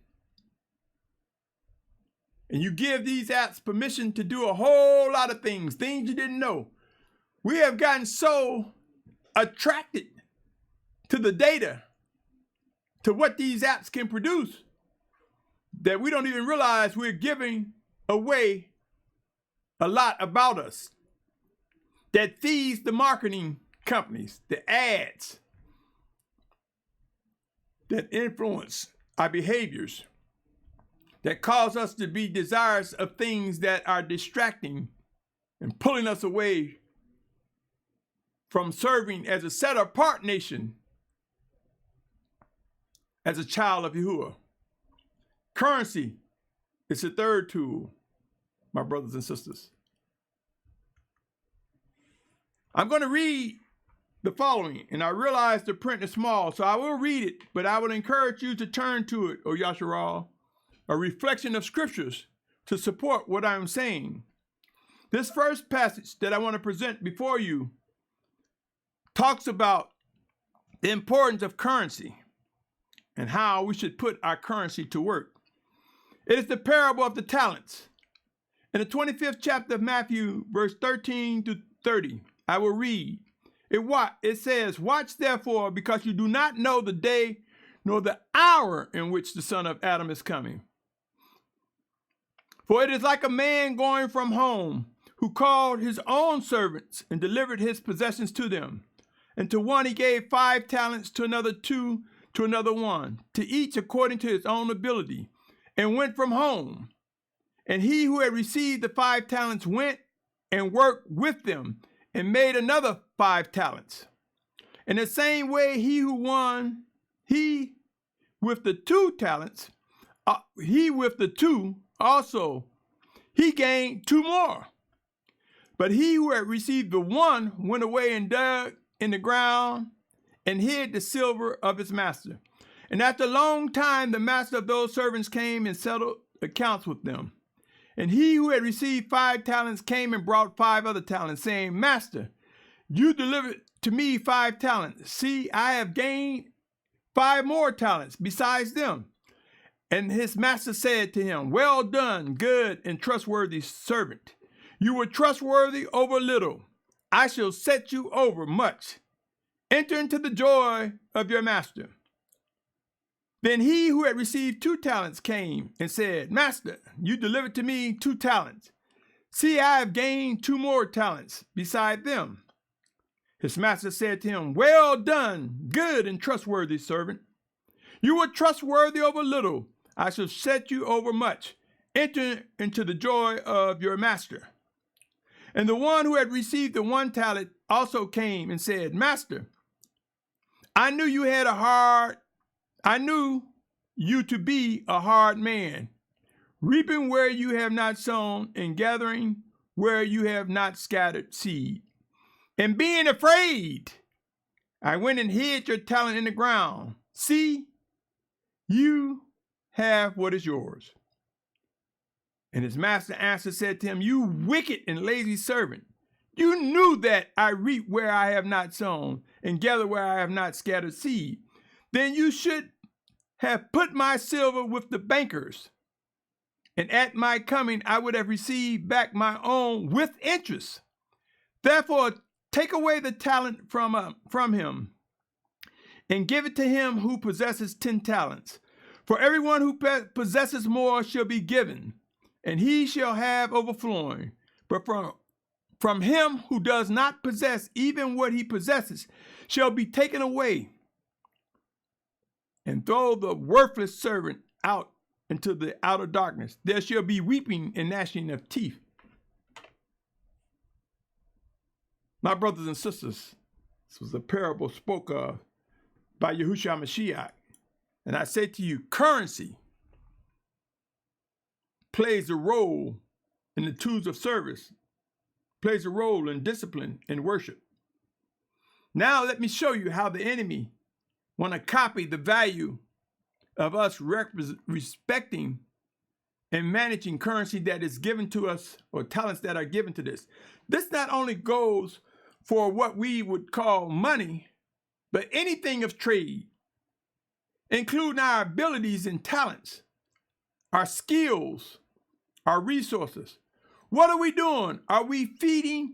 And you give these apps permission to do a whole lot of things you didn't know. We have gotten so attracted to the data, to what these apps can produce, that we don't even realize we're giving away a lot about us that feeds the marketing companies, the ads that influence our behaviors, that cause us to be desirous of things that are distracting and pulling us away from serving as a set-apart nation, as a child of Yahuah. Currency is the third tool, my brothers and sisters. I'm going to read the following, and I realize the print is small, so I will read it, but I would encourage you to turn to it, O Yashar'al, a reflection of scriptures to support what I'm saying. This first passage that I want to present before you talks about the importance of currency and how we should put our currency to work. It is the parable of the talents. In the 25th chapter of Matthew, verse 13 to 30, I will read. It says, "Watch therefore, because you do not know the day nor the hour in which the Son of Adam is coming. For it is like a man going from home, who called his own servants and delivered his possessions to them. And to one he gave 5 talents, to another 2, to another 1, to each according to his own ability, and went from home. And he who had received the 5 talents went and worked with them, and made another 5 talents. In the same way, he with the 2 talents, also, he gained 2 more. But he who had received the 1 went away and dug in the ground and hid the silver of his master. And after a long time, the master of those servants came and settled accounts with them. And he who had received 5 talents came and brought 5 other talents, saying, Master, you delivered to me 5 talents. See, I have gained 5 more talents besides them. And his master said to him, Well done, good and trustworthy servant. You were trustworthy over little. I shall set you over much. Enter into the joy of your master. Then he who had received 2 talents came and said, Master, you delivered to me 2 talents. See, I have gained 2 more talents beside them. His master said to him, Well done, good and trustworthy servant. You were trustworthy over little. I shall set you over much. Enter into the joy of your master. And the one who had received the 1 talent also came and said, Master, I knew you to be a hard man, reaping where you have not sown and gathering where you have not scattered seed. And being afraid, I went and hid your talent in the ground. See, you have what is yours. And his master answered, said to him, You wicked and lazy servant, you knew that I reap where I have not sown and gather where I have not scattered seed. Then you should have put my silver with the bankers, and at my coming I would have received back my own with interest. Therefore, take away the talent from him and give it to him who possesses 10 talents. For everyone who possesses more shall be given, and he shall have overflowing. But from him who does not possess even what he possesses shall be taken away. And throw the worthless servant out into the outer darkness. There shall be weeping and gnashing of teeth. My brothers and sisters, this was a parable spoke of by Yahushua Mashiach. And I say to you, currency plays a role in the tools of service, plays a role in discipline and worship. Now let me show you how the enemy want to copy the value of us respecting and managing currency that is given to us, or talents that are given to this. This not only goes for what we would call money, but anything of trade, including our abilities and talents, our skills, our resources. What are we doing? Are we feeding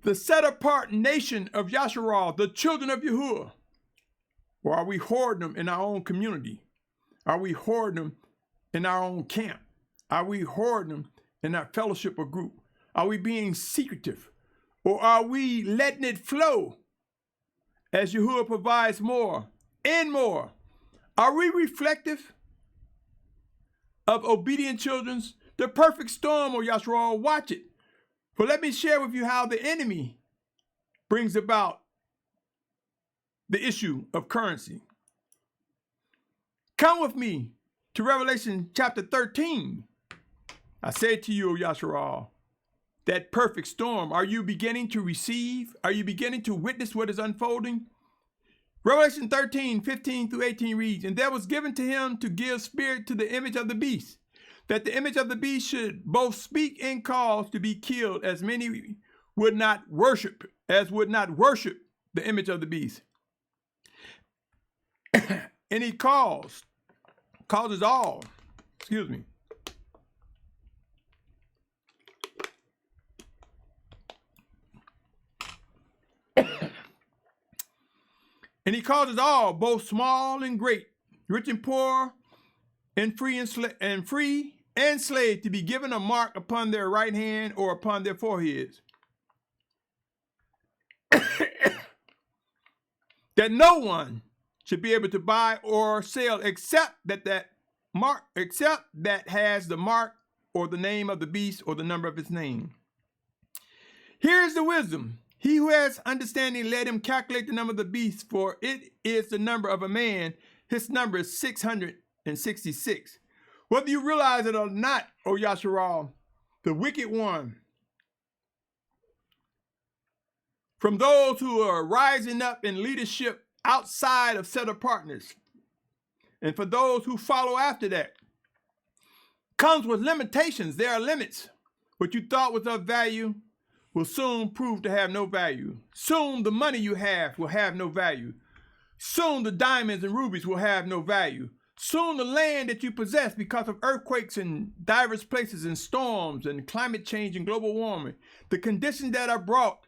the set-apart nation of Yashar'al, the children of Yahuah? Or are we hoarding them in our own community? Are we hoarding them in our own camp? Are we hoarding them in our fellowship or group? Are we being secretive? Or are we letting it flow as Yahuah provides more and more? Are we reflective of obedient children's? The perfect storm, O Yashar'al, watch it. For let me share with you how the enemy brings about the issue of currency. Come with me to Revelation chapter 13. I say to you, O Yashar'al, that perfect storm. Are you beginning to receive? Are you beginning to witness what is unfolding? Revelation 13, 15 through 18 reads, And there was given to him to give spirit to the image of the beast, that the image of the beast should both speak and cause to be killed, as many would not worship the image of the beast. And he causes all, and he causes all, both small and great, rich and poor, and free and slave, to be given a mark upon their right hand or upon their foreheads, that no one should be able to buy or sell except that has the mark or the name of the beast or the number of his name. Here is the wisdom. He who has understanding, let him calculate the number of the beast, for it is the number of a man. His number is 666. Whether you realize it or not, O Yashar'al, the wicked one, from those who are rising up in leadership outside of set apartness, and for those who follow after that, comes with limitations. There are limits. What you thought was of value will soon prove to have no value. Soon the money you have will have no value. Soon the diamonds and rubies will have no value. Soon the land that you possess, because of earthquakes in diverse places and storms and climate change and global warming, the conditions that are brought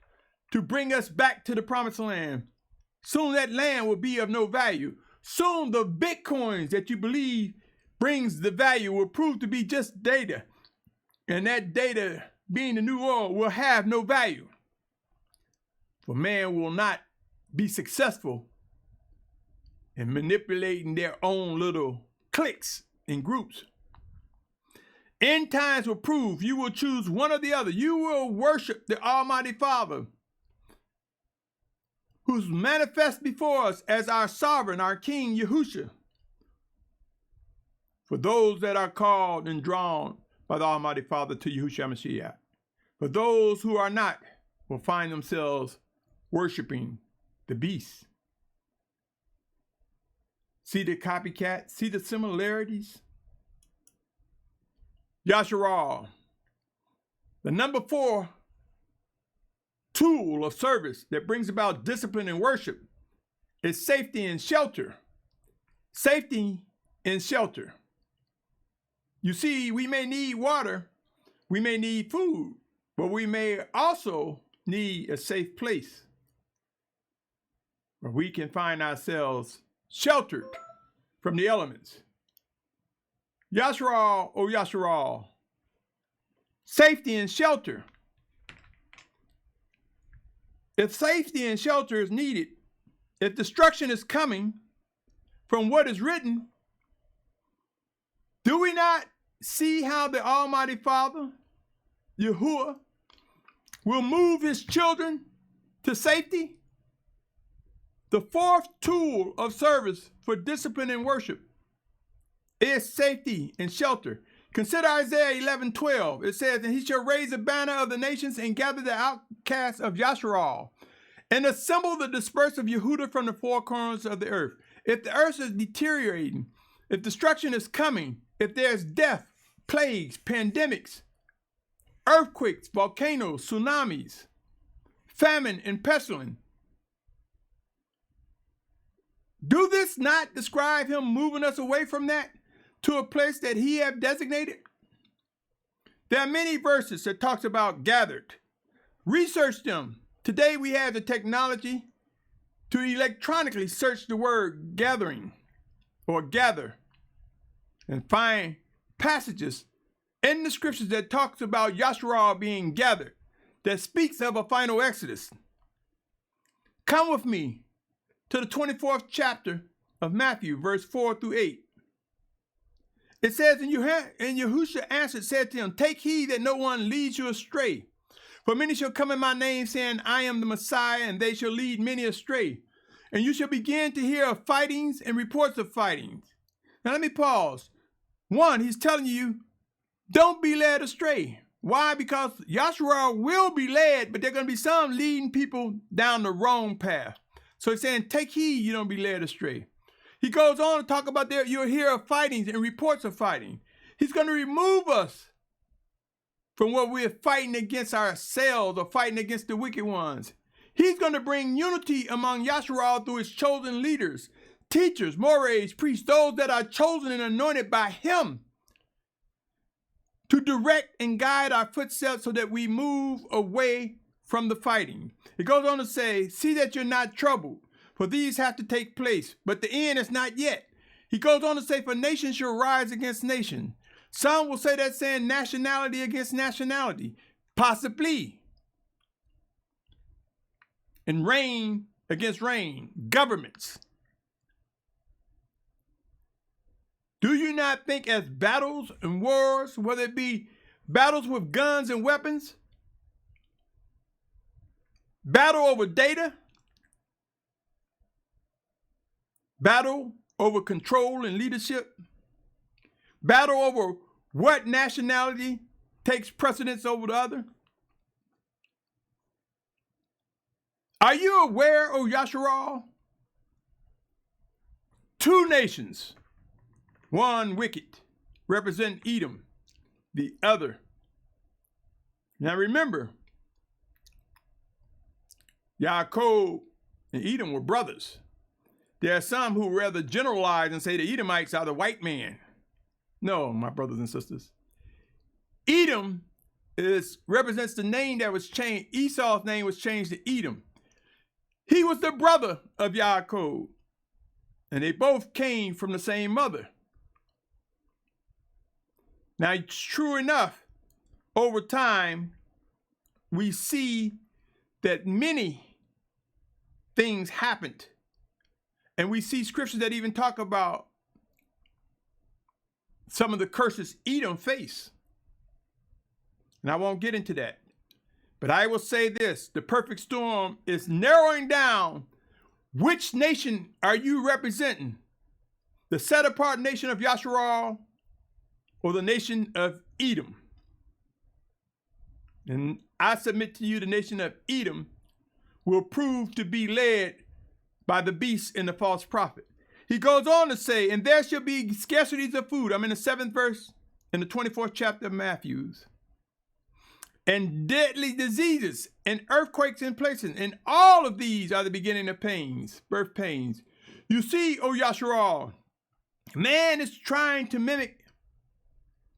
to bring us back to the promised land, soon that land will be of no value. Soon the bitcoins that you believe brings the value will prove to be just data. And that data being the new oil, will have no value. For man will not be successful in manipulating their own little cliques and groups. End times will prove you will choose one or the other. You will worship the Almighty Father, who's manifest before us as our sovereign, our King Yahushua. For those that are called and drawn by the Almighty Father to Yahushua Mashiach. For those who are not will find themselves worshiping the beast. See the copycat? See the similarities? Yashar'al, the number 4 tool of service that brings about discipline and worship is safety and shelter. Safety and shelter. You see, we may need water, we may need food, but we may also need a safe place where we can find ourselves sheltered from the elements. Yashar'al, oh Yashar'al, safety and shelter. If safety and shelter is needed, if destruction is coming from what is written, do we not see how the Almighty Father, Yahuah, will move his children to safety? The 4th tool of service for discipline and worship is safety and shelter. Consider Isaiah 11:12. It says, and he shall raise a banner of the nations and gather the outcasts of Yashar'al and assemble the dispersed of Yehudah from the 4 corners of the earth. If the earth is deteriorating, if destruction is coming, if there's death, plagues, pandemics, earthquakes, volcanoes, tsunamis, famine, and pestilence, do this not describe him moving us away from that to a place that he have designated? There are many verses that talks about gathered. Research them. Today we have the technology to electronically search the word gathering or gather and find passages in the scriptures that talks about Yashar'al being gathered, that speaks of a final exodus. Come with me to the 24th chapter of Matthew, verse 4 through 8. It says, and Yahushua answered, said to him, take heed that no one leads you astray. For many shall come in my name, saying, I am the Messiah, and they shall lead many astray. And you shall begin to hear of fightings and reports of fightings. Now let me pause. 1, he's telling you, don't be led astray. Why? Because Yashar'al will be led, but there are going to be some leading people down the wrong path. So he's saying, take heed you don't be led astray. He goes on to talk about there, you'll hear of fightings and reports of fighting. He's going to remove us from what we're fighting against ourselves or fighting against the wicked ones. He's going to bring unity among Yashar'al through his chosen leaders, teachers, mores, priests, those that are chosen and anointed by him to direct and guide our footsteps so that we move away from the fighting. It goes on to say, see that you're not troubled, for these have to take place, but the end is not yet. He goes on to say, for nation shall rise against nation. Some will say that saying nationality against nationality, possibly. And reign against reign, governments. Do you not think as battles and wars, whether it be battles with guns and weapons, battle over data, battle over control and leadership, battle over what nationality takes precedence over the other? Are you aware, O Yashar'al? 2 nations, one wicked, represent Edom, the other. Now remember, Yaakov and Edom were brothers. There are some who rather generalize and say the Edomites are the white man. No, my brothers and sisters. Edom represents the name that was changed. Esau's name was changed to Edom. He was the brother of Yaakov, and they both came from the same mother. Now, it's true enough over time, we see that many things happened. And we see scriptures that even talk about some of the curses Edom faced. And I won't get into that. But I will say this, the perfect storm is narrowing down which nation are you representing? The set-apart nation of Yashar'al or the nation of Edom? And I submit to you the nation of Edom will prove to be led by the beast and the false prophet. He goes on to say, and there shall be scarcities of food. I'm in the 7th verse in the 24th chapter of Matthew. And deadly diseases and earthquakes in places. And all of these are the beginning of pains, birth pains. You see, O Yashar'al, man is trying to mimic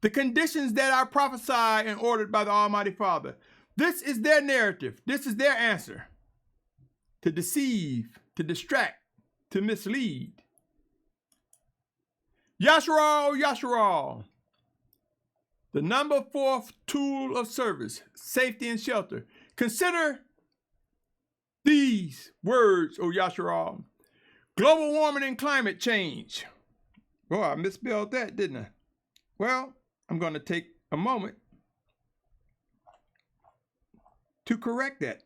the conditions that are prophesied and ordered by the Almighty Father. This is their narrative. This is their answer. To deceive, to distract, to mislead. Yashar'al, Yashar'al. The number 4th tool of service, safety and shelter. Consider these words, O Yashar'al. Global warming and climate change. Oh, I misspelled that, didn't I? Well, I'm going to take a moment to correct that.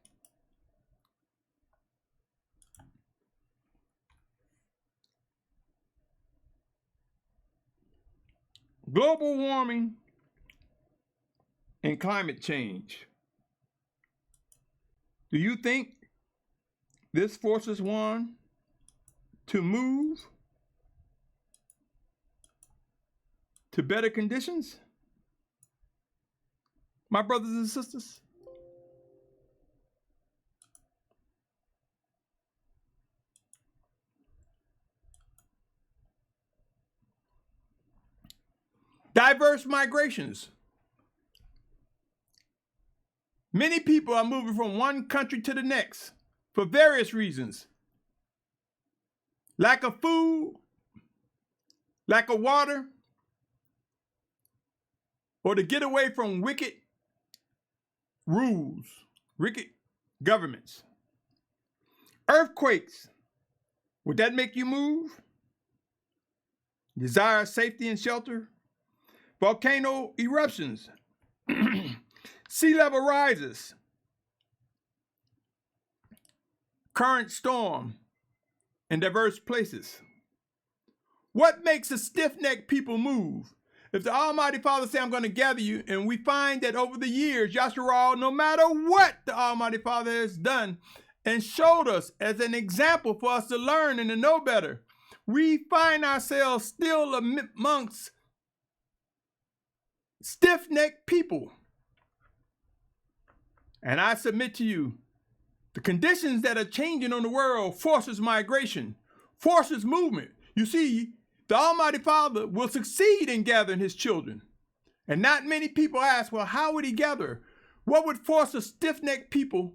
Global warming and climate change. Do you think this forces one to move to better conditions? My brothers and sisters, diverse migrations. Many people are moving from one country to the next for various reasons. Lack of food, lack of water, or to get away from wicked rules, wicked governments. Earthquakes, would that make you move? Desire safety and shelter? Volcano eruptions, sea level rises, current storm in diverse places. What makes a stiff-necked people move? If the Almighty Father say, I'm going to gather you, and we find that over the years, Yashar'al, no matter what the Almighty Father has done and showed us as an example for us to learn and to know better, we find ourselves still amongst stiff-necked people. And I submit to you, the conditions that are changing on the world forces migration, forces movement. You see, the Almighty Father will succeed in gathering his children. And not many people ask, well, how would he gather? What would force a stiff-necked people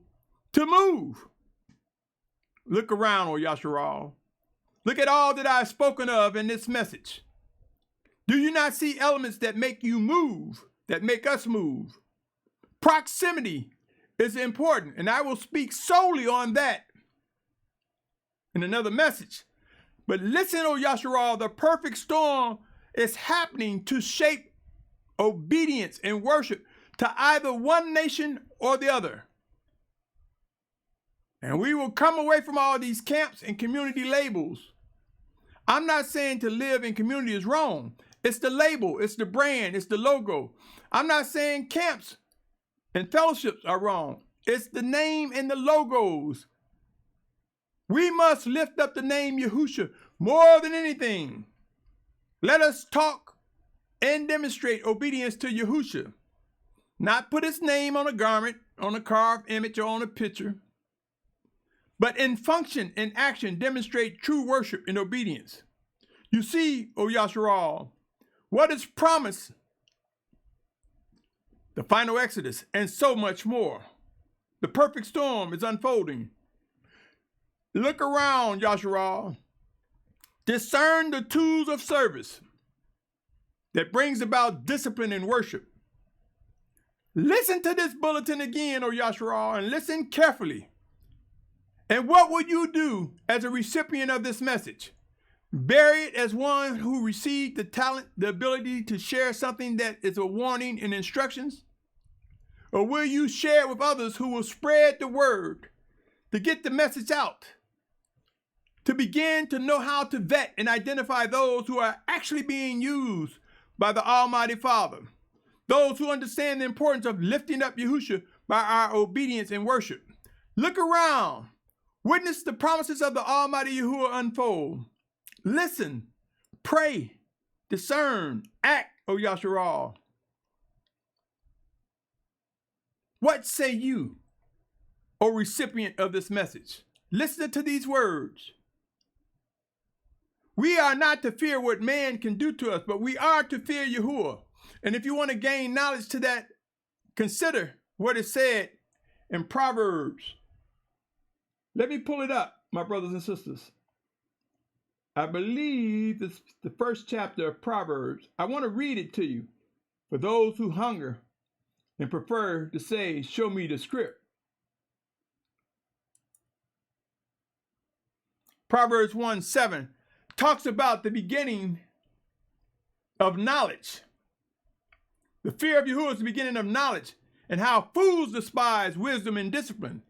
to move? Look around, O Yashar'al. Look at all that I've spoken of in this message. Do you not see elements that make you move, that make us move? Proximity is important, and I will speak solely on that in another message. But listen, O Yashar'al, the perfect storm is happening to shape obedience and worship to either one nation or the other. And we will come away from all these camps and community labels. I'm not saying to live in community is wrong. It's the label, it's the brand, it's the logo. I'm not saying camps and fellowships are wrong. It's the name and the logos. We must lift up the name Yahushua more than anything. Let us talk and demonstrate obedience to Yahushua. Not put his name on a garment, on a carved image, or on a picture. But in function and action, demonstrate true worship and obedience. You see, O Yashar'al, what is promised, the final exodus, and so much more. The perfect storm is unfolding. Look around, Yashar'al. Discern the tools of service that brings about discipline and worship. Listen to this bulletin again, O Yashar'al, and listen carefully. And what will you do as a recipient of this message? Bury it as one who received the talent, the ability to share something that is a warning and instructions? Or will you share it with others who will spread the word to get the message out? To begin to know how to vet and identify those who are actually being used by the Almighty Father. Those who understand the importance of lifting up Yahusha by our obedience and worship. Look around. Witness the promises of the Almighty Yahuah unfold. Listen, pray, discern, act, O Yashar'al. What say you, O recipient of this message? Listen to these words. We are not to fear what man can do to us, but we are to fear Yahuah. And if you want to gain knowledge to that, consider what is said in Proverbs. Let me pull it up, my brothers and sisters. I believe it's the first chapter of Proverbs. I want to read it to you for those who hunger and prefer to say, show me the script. Proverbs 1:7 talks about the beginning of knowledge. The fear of Yahuah is the beginning of knowledge, and how fools despise wisdom and discipline.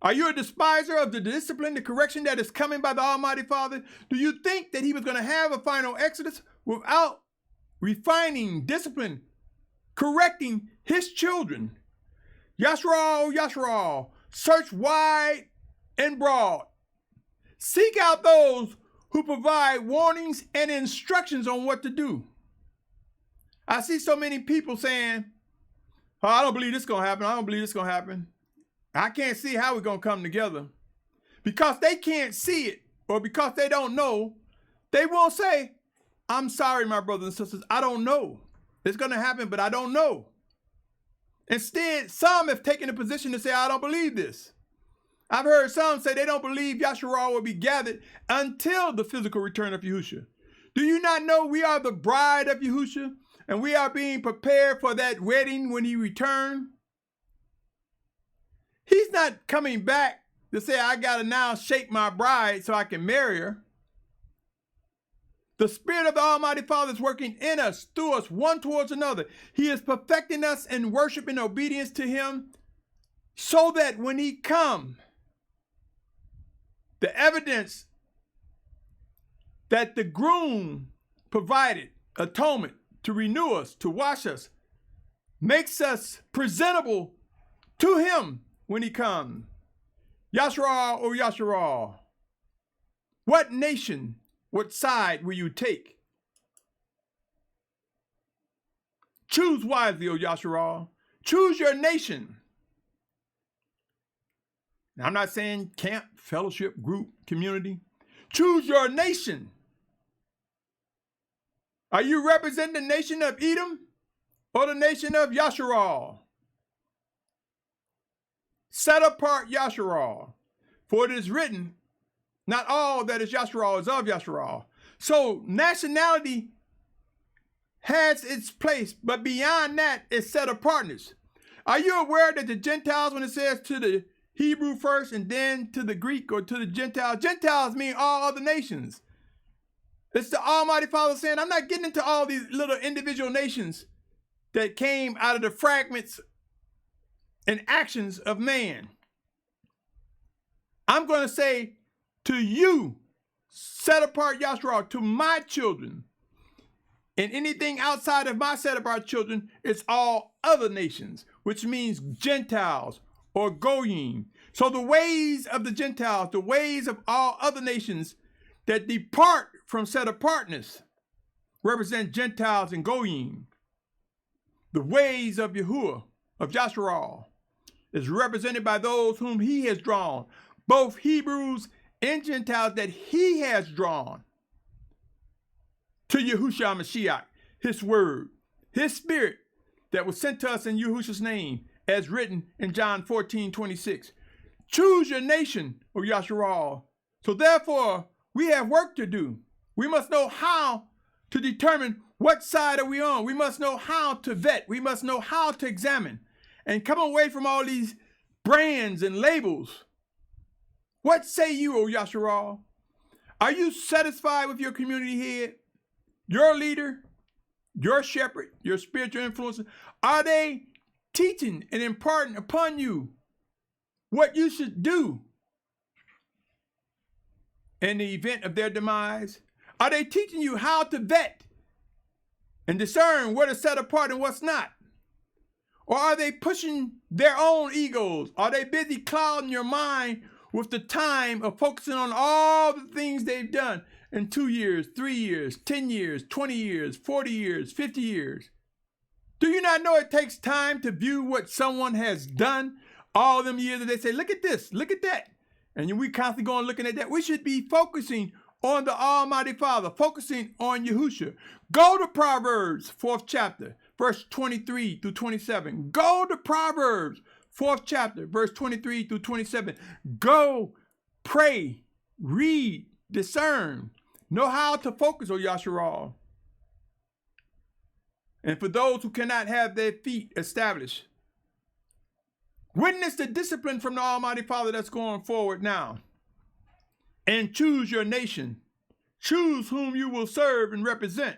Are you a despiser of the discipline, the correction that is coming by the Almighty Father? Do you think that he was going to have a final exodus without refining, discipline, correcting his children? Yashar'al, Yashar'al, search wide and broad. Seek out those who provide warnings and instructions on what to do. I see so many people saying, oh, I don't believe this is going to happen. I don't believe this is going to happen. I can't see how we're going to come together. Because they can't see it, or because they don't know, they won't say, I'm sorry, my brothers and sisters, I don't know. It's going to happen, but I don't know. Instead, some have taken a position to say, I don't believe this. I've heard some say they don't believe Yashar'al will be gathered until the physical return of Yahusha. Do you not know we are the bride of Yahusha, and we are being prepared for that wedding when he returns? He's not coming back to say, I got to now shape my bride so I can marry her. The Spirit of the Almighty Father is working in us, through us, one towards another. He is perfecting us in worship and obedience to him, so that when he comes, the evidence that the groom provided, atonement, to renew us, to wash us, makes us presentable to him when he comes. Yashar'al, O Yashar'al, what nation, what side will you take? Choose wisely, O Yashar'al. Choose your nation. Now, I'm not saying camp, fellowship, group, community. Choose your nation. Are you representing the nation of Edom or the nation of Yashar'al? Set apart Yashar'al, for it is written, not all that is Yashar'al is of Yashar'al. So nationality has its place, but beyond that is set apartness. Are you aware that the Gentiles, when it says to the Hebrew first and then to the Greek or to the Gentiles, Gentiles mean all other nations. It's the Almighty Father saying, I'm not getting into all these little individual nations that came out of the fragments and actions of man. I'm going to say to you, set apart Yashar'al, to my children. And anything outside of my set apart children, it's all other nations, which means Gentiles or Goyim. So the ways of the Gentiles, the ways of all other nations that depart from set apartness represent Gentiles and Goyim. The ways of Yahuah, of Yashar'al, is represented by those whom he has drawn, both Hebrews and Gentiles that he has drawn to Yahushua Mashiach, his word, his spirit that was sent to us in Yahushua's name, as written in John 14:26. Choose your nation, O Yashar'al. So therefore, we have work to do. We must know how to determine What side are we on? We must know how to vet. We must know how to examine and come away from all these brands and labels. What say you, O Yashar'al? Are you satisfied with your community head, your leader, your shepherd, your spiritual influencer? Are they teaching and imparting upon you what you should do in the event of their demise? Are they teaching you how to vet and discern what is set apart and what's not? Or are they pushing their own egos? Are they busy clouding your mind with the time of focusing on all the things they've done in 2 years, 3 years, 10 years, 20 years, 40 years, 50 years? Do you not know it takes time to view what someone has done all them years that they say, look at this, look at that? And we constantly going looking at that. We should be focusing on the Almighty Father, focusing on Yahusha. Go to Proverbs, 4th chapter, verse 23 through 27. Go to Proverbs, 4th chapter, verse 23 through 27. Go, pray, read, discern. Know how to focus, O Yashar'al. And for those who cannot have their feet established, witness the discipline from the Almighty Father that's going forward now. And choose your nation. Choose whom you will serve and represent.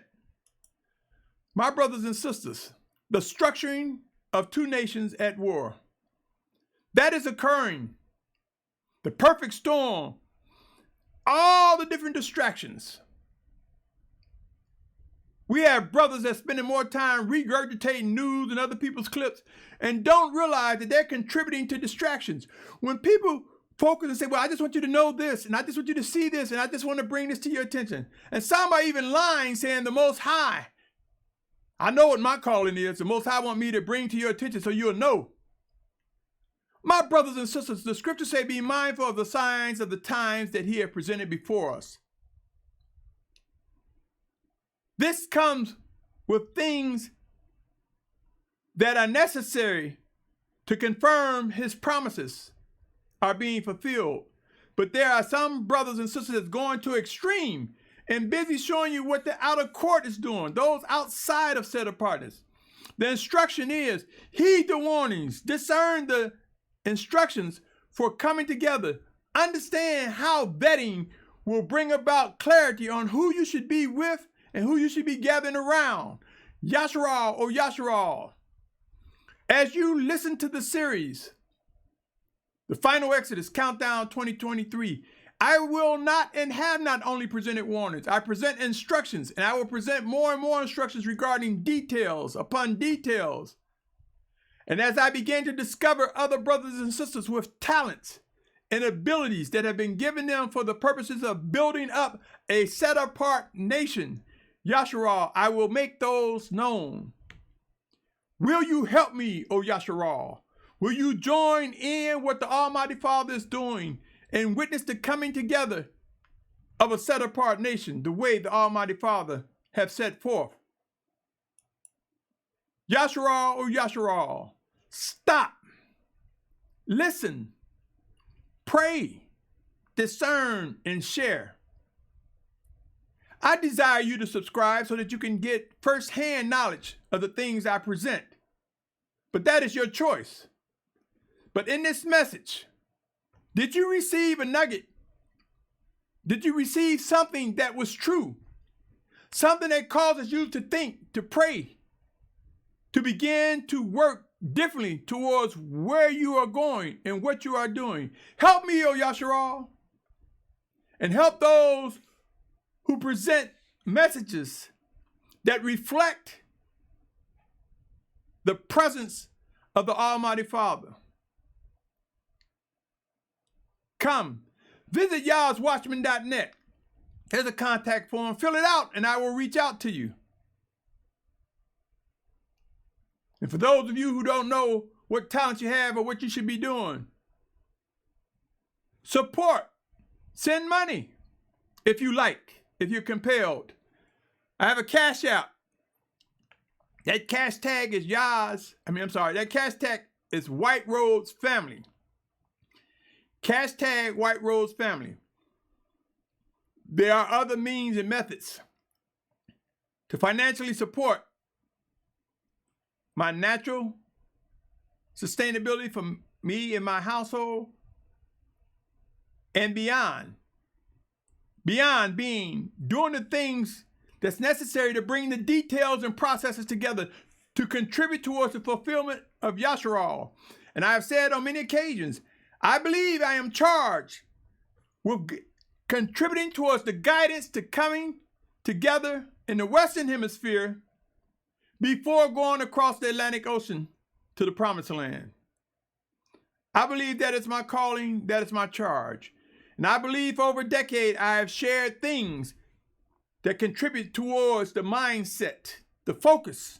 My brothers and sisters, the structuring of two nations at war, that is occurring. The perfect storm, all the different distractions. We have brothers that spending more time regurgitating news and other people's clips and don't realize that they're contributing to distractions. When people focus and say, well, I just want you to know this, and I just want you to see this, and I just want to bring this to your attention. And somebody even lying, saying the Most High, I know what my calling is. The Most High want me to bring to your attention so you'll know. My brothers and sisters, the scriptures say, be mindful of the signs of the times that he has presented before us. This comes with things that are necessary to confirm his promises are being fulfilled. But there are some brothers and sisters that's going to extreme and busy showing you what the outer court is doing, those outside of set apartness. The instruction is, heed the warnings, discern the instructions for coming together. Understand how vetting will bring about clarity on who you should be with and who you should be gathering around. Yashar'al, O Yashar'al. As you listen to the series, the final Exodus, Countdown 2023, I will not and have not only presented warnings, I present instructions, and I will present more and more instructions regarding details upon details. And as I begin to discover other brothers and sisters with talents and abilities that have been given them for the purposes of building up a set-apart nation, Yashar'al, I will make those known. Will you help me, O Yashar'al? Will you join in what the Almighty Father is doing and witness the coming together of a set-apart nation the way the Almighty Father have set forth? Yashar'al, O Yashar'al, stop, listen, pray, discern, and share. I desire you to subscribe so that you can get first-hand knowledge of the things I present. But that is your choice. But in this message, did you receive a nugget? Did you receive something that was true? Something that causes you to think, to pray, to begin to work differently towards where you are going and what you are doing. Help me, O Yashar'al, and help those who present messages that reflect the presence of the Almighty Father. Come, visit Watchman.net. There's a contact form. Fill it out and I will reach out to you. And for those of you who don't know what talents you have or what you should be doing, support, send money if you like, if you're compelled. I have a cash out. That cash tag is that cash tag is White Rose Family. Cash tag White Rose Family. There are other means and methods to financially support my natural sustainability for me and my household, and beyond being doing the things that's necessary to bring the details and processes together to contribute towards the fulfillment of Yashar'al. And I have said on many occasions, I believe I am charged with contributing towards the guidance to coming together in the Western Hemisphere before going across the Atlantic Ocean to the Promised Land. I believe that is my calling, that is my charge. And I believe over a decade I have shared things that contribute towards the mindset, the focus,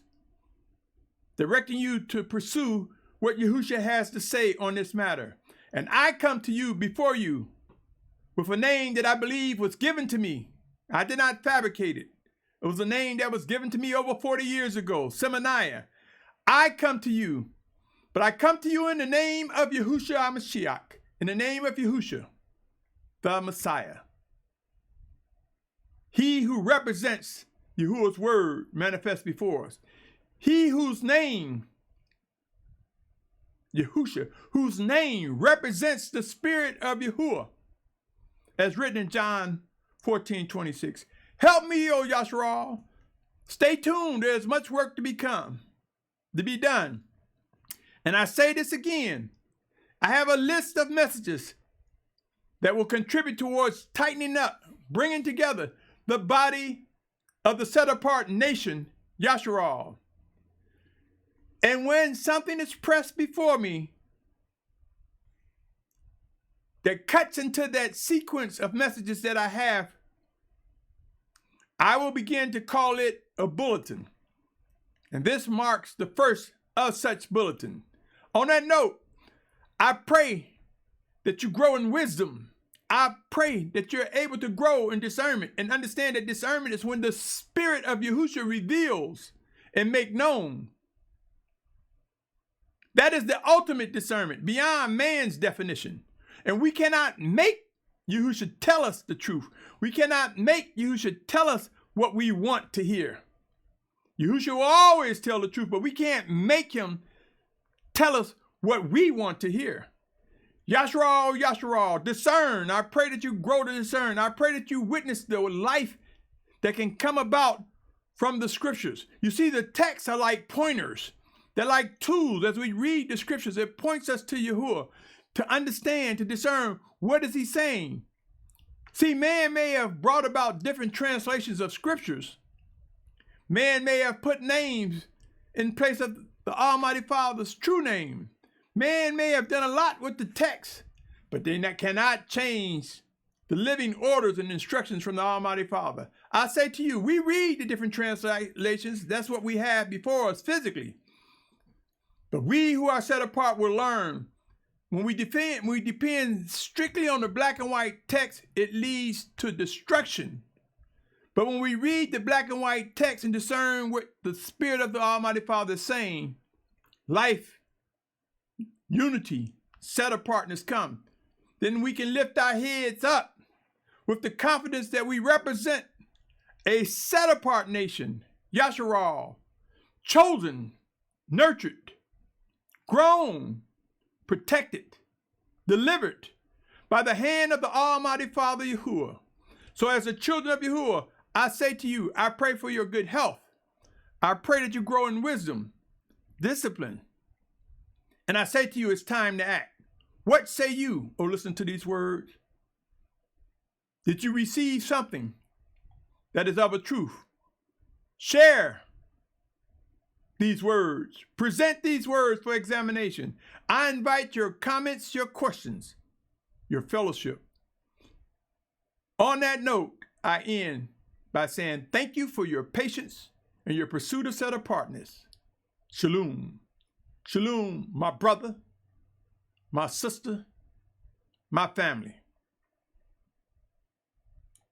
directing you to pursue what Yahushua has to say on this matter. And I come to you before you with a name that I believe was given to me. I did not fabricate it. It was a name that was given to me over 40 years ago, Symmanayah. I come to you, but I come to you in the name of Yahushua HaMashiach, in the name of Yahushua, the Messiah. He who represents Yahuwah's word manifest before us. He whose name, Yahushua, whose name represents the Spirit of Yahuah, as written in John 14:26. Help me, O Yashar'al. Stay tuned. There's much work to be done. And I say this again. I have a list of messages that will contribute towards tightening up, bringing together the body of the set-apart nation, Yashar'al. And when something is pressed before me that cuts into that sequence of messages that I have, I will begin to call it a bulletin. And this marks the first of such bulletin. On that note, I pray that you grow in wisdom. I pray that you're able to grow in discernment and understand that discernment is when the Spirit of Yahusha reveals and make known. That is the ultimate discernment beyond man's definition. And we cannot make Yahusha tell us the truth. We cannot make Yahusha tell us what we want to hear. Yahusha will always tell the truth, but we can't make him tell us what we want to hear. Yashar'al, Yashar'al, discern. I pray that you grow to discern. I pray that you witness the life that can come about from the scriptures. You see, the texts are like pointers. They're like tools. As we read the scriptures, it points us to Yahuah to understand, to discern what is he saying. See, man may have brought about different translations of scriptures. Man may have put names in place of the Almighty Father's true name. Man may have done a lot with the text, but they cannot change the living orders and instructions from the Almighty Father. I say to you, we read the different translations. That's what we have before us physically. But we who are set apart will learn. When we depend strictly on the black and white text, it leads to destruction. But when we read the black and white text and discern what the Spirit of the Almighty Father is saying, life, unity, set apartness come. Then we can lift our heads up with the confidence that we represent a set apart nation, Yashar'al, chosen, nurtured, grown, protected, delivered by the hand of the Almighty Father Yahuah. So as the children of Yahuah, I say to you, I pray for your good health. I pray that you grow in wisdom, discipline. And I say to you, it's time to act. What say you? Oh, listen to these words. Did you receive something that is of a truth? Share these words. Present these words for examination. I invite your comments, your questions, your fellowship. On that note, I end by saying thank you for your patience and your pursuit of set apartness. Shalom. Shalom, my brother, my sister, my family.